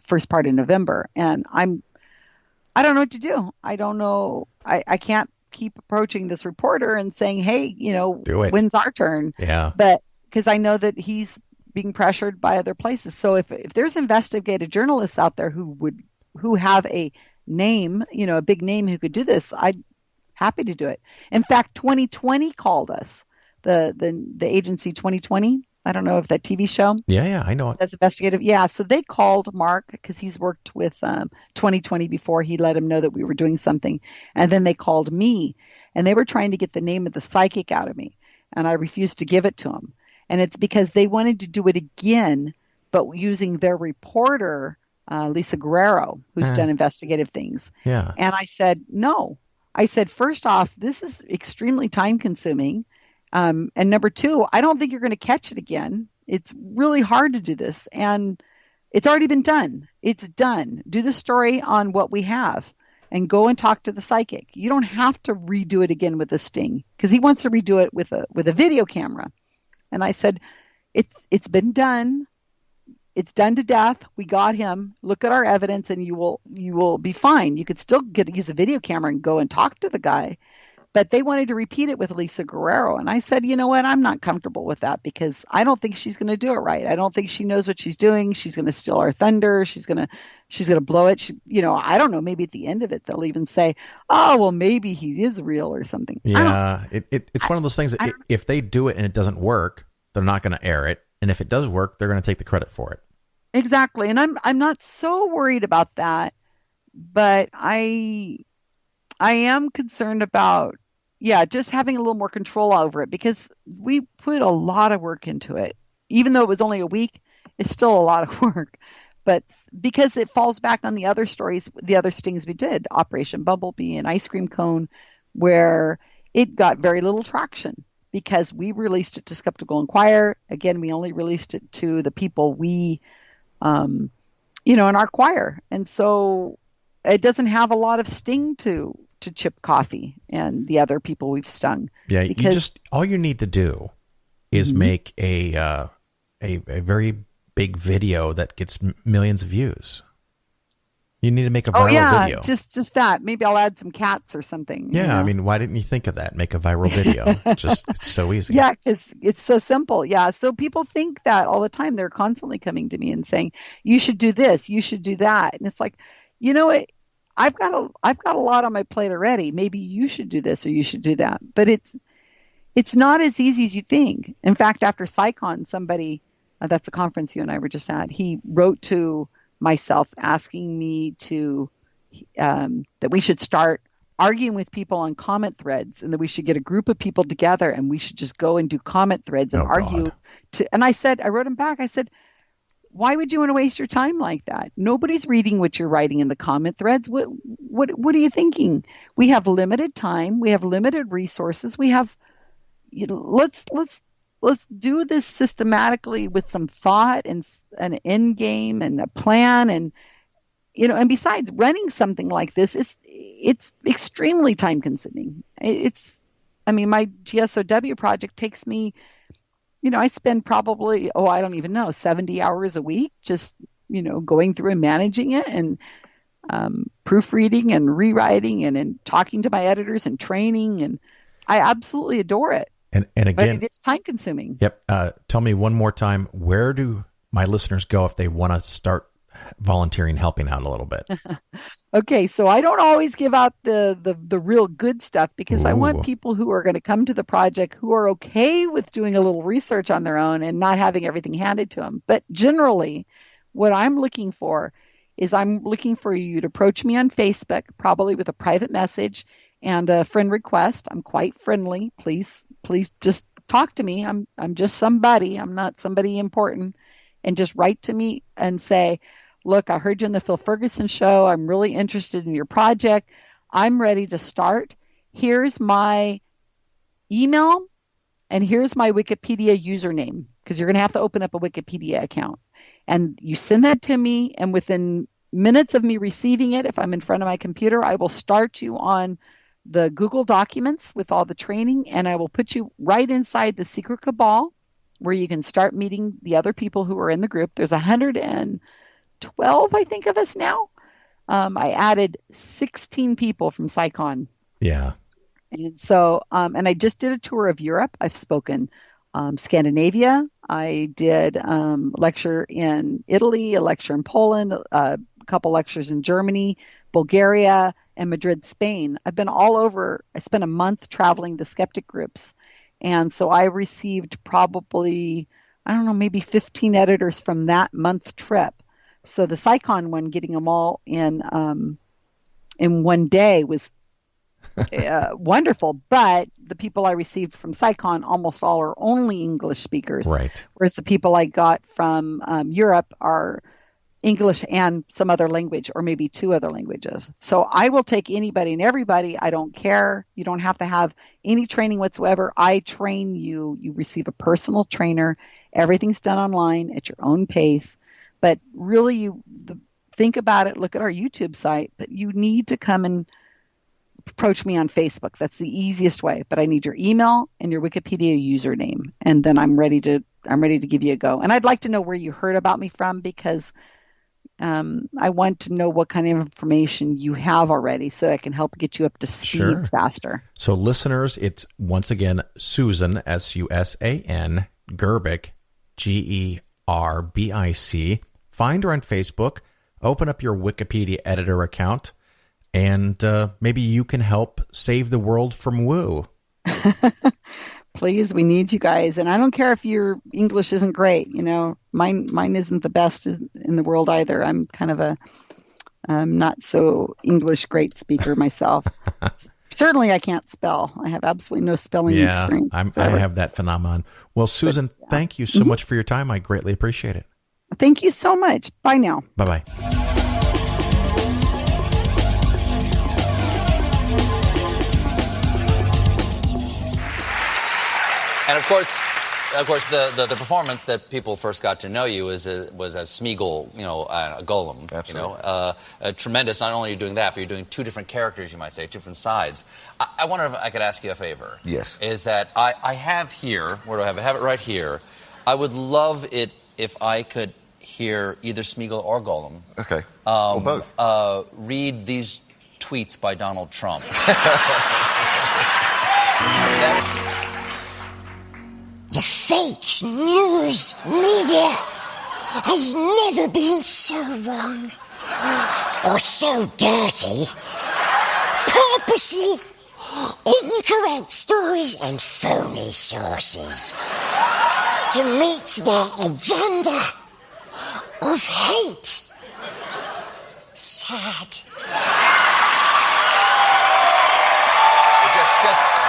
first part of November, and I don't know what to do. I don't know. I can't keep approaching this reporter and saying, hey, Do it. when's our turn? Yeah. But because I know that he's being pressured by other places. So if there's investigative journalists out there who have a name, a big name who could do this, I'd happy to do it. In fact, 2020 called us, the agency 2020. I don't know if that TV show. Yeah, I know it. That's investigative. Yeah, so they called Mark because he's worked with 2020 before. He let him know that we were doing something. And then they called me, and they were trying to get the name of the psychic out of me. And I refused to give it to them. And it's because they wanted to do it again, but using their reporter, Lisa Guerrero, who's done investigative things. Yeah. And I said, no. I said, first off, this is extremely time consuming. And number two, I don't think you're going to catch it again. It's really hard to do this. And it's already been done. It's done. Do the story on what we have and go and talk to the psychic. You don't have to redo it again with a sting, because he wants to redo it with a video camera. And I said, it's been done. It's done to death. We got him. Look at our evidence and you will be fine. You could still use a video camera and go and talk to the guy. But they wanted to repeat it with Lisa Guerrero. And I said, you know what? I'm not comfortable with that, because I don't think she's going to do it right. I don't think she knows what she's doing. She's going to steal our thunder. She's going to blow it. I don't know. Maybe at the end of it, they'll even say, oh, well, maybe he is real or something. Yeah. It's one of those things that if they do it and it doesn't work, they're not going to air it. And if it does work, they're going to take the credit for it. Exactly. And I'm not so worried about that, but I am concerned about, just having a little more control over it, because we put a lot of work into it. Even though it was only a week, it's still a lot of work. But because it falls back on the other stories, the other stings we did, Operation Bumblebee and Ice Cream Cone, where it got very little traction because we released it to Skeptical Inquirer. Again, we only released it to the people we, in our choir. And so it doesn't have a lot of sting to Chip Coffee and the other people we've stung. Yeah, because all you need to do is make a very big video that gets millions of views. You need to make a viral video. Just that. Maybe I'll add some cats or something. Yeah, I mean, why didn't you think of that? Make a viral video. It's so easy. Yeah, it's so simple. Yeah, so people think that all the time. They're constantly coming to me and saying, "You should do this. You should do that." And it's like, I've got a lot on my plate already. Maybe you should do this or you should do that. But it's not as easy as you think. In fact, after PsyCon, somebody That's the conference you and I were just at. He wrote to myself asking me to that we should start arguing with people on comment threads, and that we should get a group of people together and we should just go and do comment threads and argue. And I wrote him back. I said, why would you want to waste your time like that? Nobody's reading what you're writing in the comment threads. What are you thinking? We have limited time. We have limited resources. We have, let's do this systematically with some thought and an end game and a plan. And besides, running something like this, it's extremely time consuming. My GSOW project takes me, I spend probably, I don't even know, 70 hours a week just, going through and managing it and proofreading and rewriting and talking to my editors and training. And I absolutely adore it. And again, but it's time consuming. Yep. Tell me one more time, where do my listeners go if they want to start volunteering, helping out a little bit? Okay, so I don't always give out the real good stuff because I want people who are going to come to the project who are okay with doing a little research on their own and not having everything handed to them. But generally, what I'm looking for is I'm looking for you to approach me on Facebook, probably with a private message and a friend request. I'm quite friendly. Please just talk to me. I'm just somebody. I'm not somebody important. And just write to me and say, look, I heard you on the Phil Ferguson show. I'm really interested in your project. I'm ready to start. Here's my email and here's my Wikipedia username, because you're going to have to open up a Wikipedia account. And you send that to me, and within minutes of me receiving it, if I'm in front of my computer, I will start you on the Google Documents with all the training, and I will put you right inside the Secret Cabal where you can start meeting the other people who are in the group. There's 112, I think, of us now. I added 16 people from SciCon. Yeah. And so, and I just did a tour of Europe. I've spoken Scandinavia. I did a lecture in Italy, a lecture in Poland, a couple lectures in Germany, Bulgaria, and Madrid, Spain. I've been all over. I spent a month traveling the skeptic groups. And so I received probably, maybe 15 editors from that month trip. So the SciCon one, getting them all in one day was wonderful. But the people I received from SciCon, almost all are only English speakers. Right. Whereas the people I got from Europe are English and some other language, or maybe two other languages. So I will take anybody and everybody. I don't care. You don't have to have any training whatsoever. I train you. You receive a personal trainer. Everything's done online at your own pace. But really, think about it. Look at our YouTube site. But you need to come and approach me on Facebook. That's the easiest way. But I need your email and your Wikipedia username, and then I'm ready to give you a go. And I'd like to know where you heard about me from, because I want to know what kind of information you have already so I can help get you up to speed faster. So listeners, it's once again Susan, Susan Gerbic, Gerbic. Find her on Facebook, open up your Wikipedia editor account, and maybe you can help save the world from woo. Please, we need you guys. And I don't care if your English isn't great. Mine isn't the best in the world either. I'm kind of a not so English great speaker myself. Certainly I can't spell. I have absolutely no spelling experience. I have that phenomenon. Well, Susan, thank you so much for your time. I greatly appreciate it. Thank you so much. Bye now. Bye-bye. And of course, the performance that people first got to know you was as Smeagol, a golem. Absolutely. Tremendous. Not only are you doing that, but you're doing two different characters, you might say, different sides. I wonder if I could ask you a favor. Yes. Is that I have here, where do I have it? I have it right here. I would love it if I could hear either Smeagol or Golem. Okay. Or both. Read these tweets by Donald Trump. The fake news media has never been so wrong or so dirty. Purposely incorrect stories and phony sources. to meet their agenda of hate. Sad.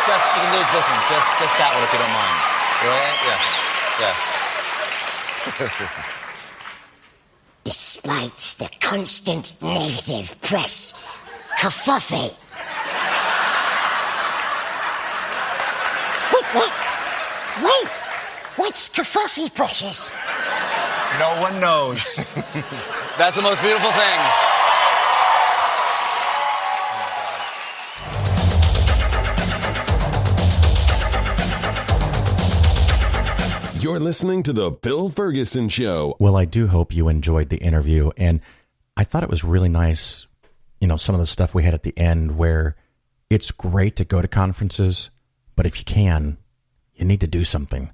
Just, you can lose this one. Just that one if you don't mind. Really? Yeah. Despite the constant negative press kerfuffle. Wait! What's kerfuffle, Precious? No one knows. That's the most beautiful thing. You're listening to The Phil Ferguson Show. Well, I do hope you enjoyed the interview, and I thought it was really nice, some of the stuff we had at the end where it's great to go to conferences, but if you can, you need to do something.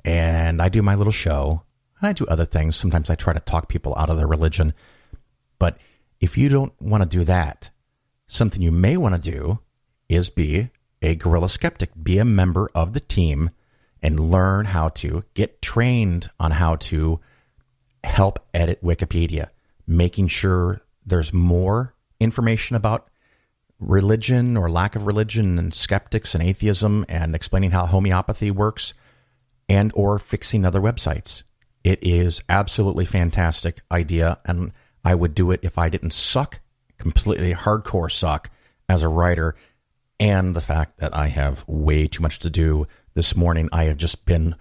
And I do my little show, and I do other things. Sometimes I try to talk people out of their religion. But if you don't want to do that, something you may want to do is be a Guerrilla Skeptic. Be a member of the team and learn how to get trained on how to help edit Wikipedia, making sure there's more information about religion or lack of religion and skeptics and atheism and explaining how homeopathy works and or fixing other websites. It is absolutely fantastic idea, and I would do it if I didn't suck, completely hardcore suck as a writer, and the fact that I have way too much to do. This morning, I have just been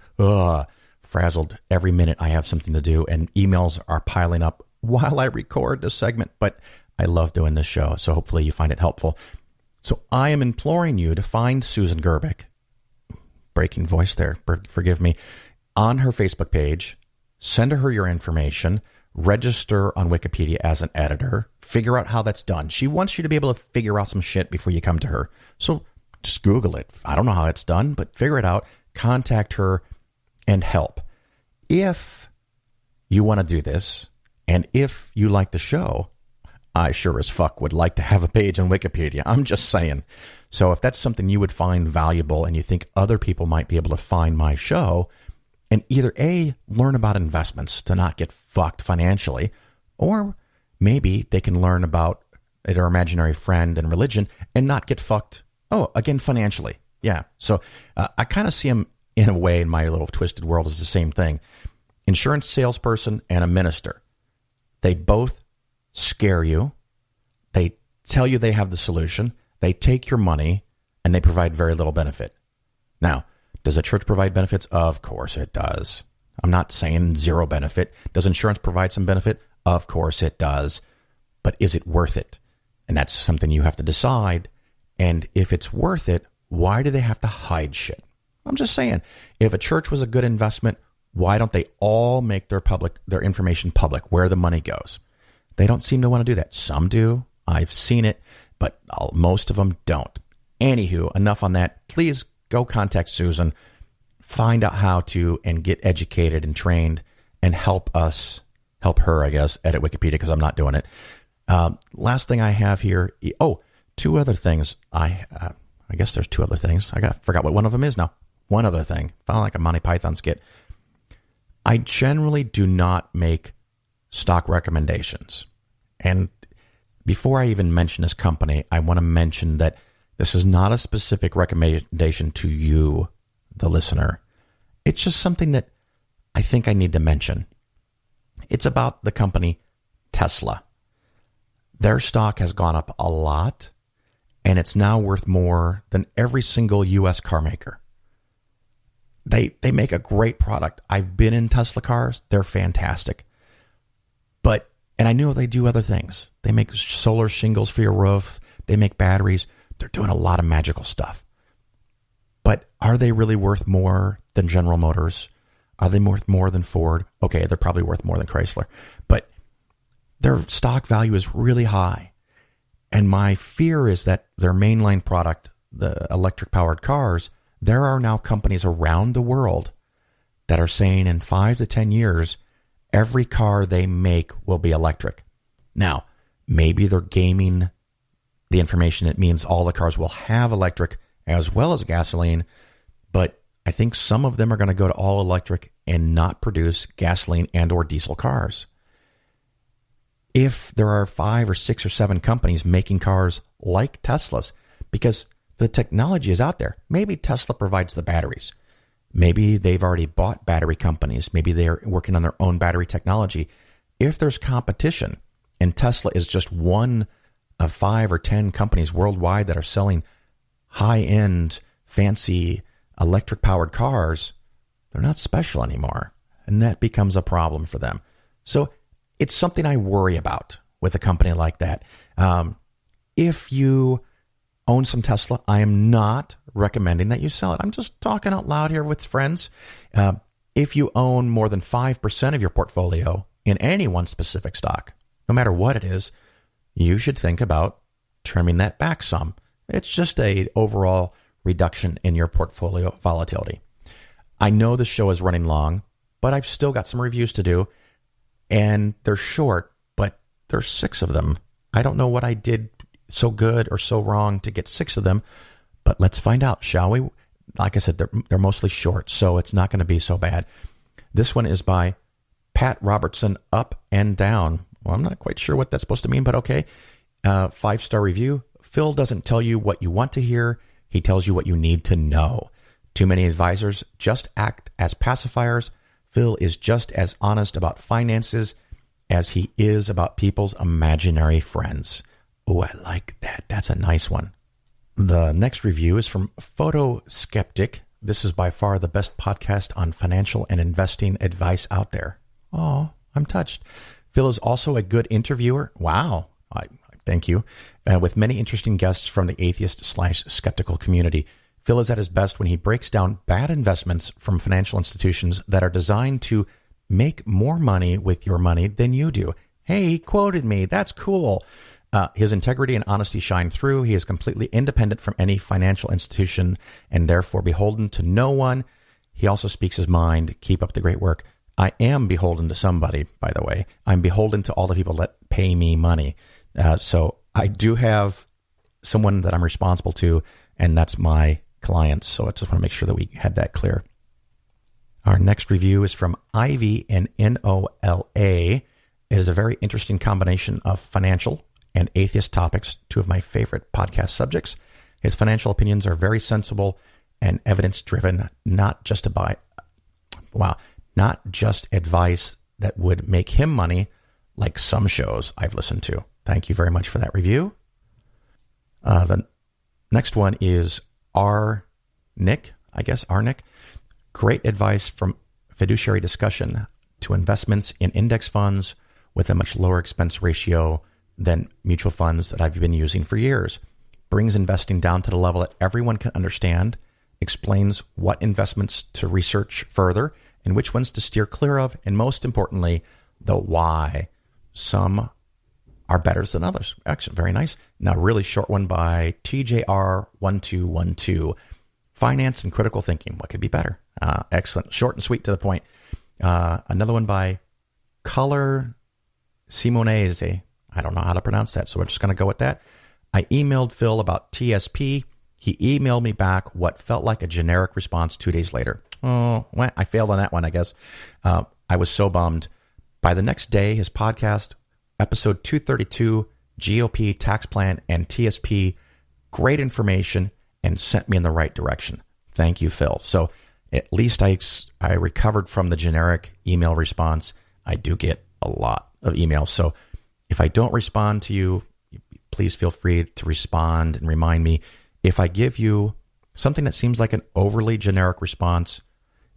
frazzled. Every minute I have something to do, and emails are piling up while I record this segment, but I love doing this show, so hopefully you find it helpful. So I am imploring you to find Susan Gerbic, breaking voice there, forgive me, on her Facebook page, send her your information, register on Wikipedia as an editor, figure out how that's done. She wants you to be able to figure out some shit before you come to her. So just Google it. I don't know how it's done, but figure it out. Contact her and help. If you want to do this, and if you like the show, I sure as fuck would like to have a page on Wikipedia. I'm just saying. So if that's something you would find valuable and you think other people might be able to find my show and either A, learn about investments to not get fucked financially, or maybe they can learn about their imaginary friend and religion and not get fucked, again, financially. Yeah. So I kind of see them in a way in my little twisted world as the same thing. Insurance salesperson and a minister. They both scare you. They tell you they have the solution. They take your money and they provide very little benefit. Now, does a church provide benefits? Of course it does. I'm not saying zero benefit. Does insurance provide some benefit? Of course it does. But is it worth it? And that's something you have to decide. And if it's worth it, why do they have to hide shit? I'm just saying, if a church was a good investment, why don't they all make their information public, where the money goes? They don't seem to want to do that. Some do. I've seen it, but most of them don't. Anywho, enough on that. Please go contact Susan, find out how to, and get educated and trained, and help her, I guess, edit Wikipedia, because I'm not doing it. Last thing I have here. Two other things. I guess there's two other things. Forgot what one of them is now. One other thing. Felt like a Monty Python skit. I generally do not make stock recommendations. And before I even mention this company, I want to mention that this is not a specific recommendation to you, the listener. It's just something that I think I need to mention. It's about the company Tesla. Their stock has gone up a lot, and it's now worth more than every single U.S. car maker. They make a great product. I've been in Tesla cars. They're fantastic. And I know they do other things. They make solar shingles for your roof. They make batteries. They're doing a lot of magical stuff. But are they really worth more than General Motors? Are they worth more than Ford? Okay, they're probably worth more than Chrysler. But their stock value is really high. And my fear is that their mainline product, the electric-powered cars, there are now companies around the world that are saying in 5 to 10 years, every car they make will be electric. Now, maybe they're gaming the information. It means all the cars will have electric as well as gasoline, but I think some of them are going to go to all electric and not produce gasoline and or diesel cars. If there are 5 or 6 or 7 companies making cars like Tesla's, because the technology is out there. Maybe Tesla provides the batteries. Maybe they've already bought battery companies. Maybe they're working on their own battery technology. If there's competition and Tesla is just one of 5 or 10 companies worldwide that are selling high-end, fancy, electric-powered cars, they're not special anymore. And that becomes a problem for them. So it's something I worry about with a company like that. If you own some Tesla, I am not recommending that you sell it. I'm just talking out loud here with friends. If you own more than 5% of your portfolio in any one specific stock, no matter what it is, you should think about trimming that back some. It's just a overall reduction in your portfolio volatility. I know the show is running long, but I've still got some reviews to do, and they're short, but there's 6 of them. I don't know what I did so good or so wrong to get 6 of them, but let's find out, shall we? Like I said, they're mostly short, so it's not going to be so bad. This one is by Pat Robertson, Up and Down. Well, I'm not quite sure what that's supposed to mean, but okay. 5-star review. Phil doesn't tell you what you want to hear. He tells you what you need to know. Too many advisors just act as pacifiers. Phil is just as honest about finances as he is about people's imaginary friends. Oh, I like that. That's a nice one. The next review is from Photo Skeptic. This is by far the best podcast on financial and investing advice out there. Oh, I'm touched. Phil is also a good interviewer. Wow. Thank you. With many interesting guests from the atheist/skeptical community. Phil is at his best when he breaks down bad investments from financial institutions that are designed to make more money with your money than you do. Hey, he quoted me. That's cool. His integrity and honesty shine through. He is completely independent from any financial institution and therefore beholden to no one. He also speaks his mind. Keep up the great work. I am beholden to somebody, by the way. I'm beholden to all the people that pay me money. So I do have someone that I'm responsible to, and that's my clients. So I just want to make sure that we had that clear. Our next review is from Ivy and NOLA. It is a very interesting combination of financial and atheist topics, 2 of my favorite podcast subjects. His financial opinions are very sensible and evidence-driven, not just advice that would make him money, like some shows I've listened to. Thank you very much for that review. The next one is Nick. Great advice from fiduciary discussion to investments in index funds with a much lower expense ratio than mutual funds that I've been using for years. Brings investing down to the level that everyone can understand, explains what investments to research further and which ones to steer clear of, and most importantly, the why. Some are better than others. Actually, very nice. Now, a really short one by TJR1212. Finance and critical thinking. What could be better? Excellent. Short and sweet to the point. Another one by Color Simonese. I don't know how to pronounce that, so we're just going to go with that. I emailed Phil about TSP. He emailed me back what felt like a generic response 2 days later. Oh, well, I failed on that one, I guess. I was so bummed. By the next day, his podcast, episode 232, GOP, tax plan, and TSP, great information and sent me in the right direction. Thank you, Phil. So at least I recovered from the generic email response. I do get a lot of emails. So if I don't respond to you, please feel free to respond and remind me. If I give you something that seems like an overly generic response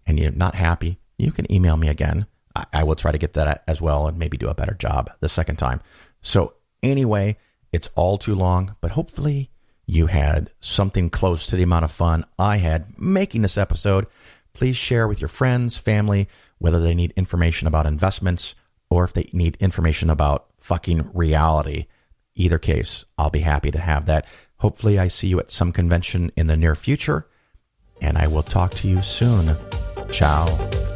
and you're not happy, you can email me again. I will try to get that as well and maybe do a better job the second time. So anyway, it's all too long, but hopefully you had something close to the amount of fun I had making this episode. Please share with your friends, family, whether they need information about investments or if they need information about fucking reality. Either case, I'll be happy to have that. Hopefully I see you at some convention in the near future, and I will talk to you soon. Ciao.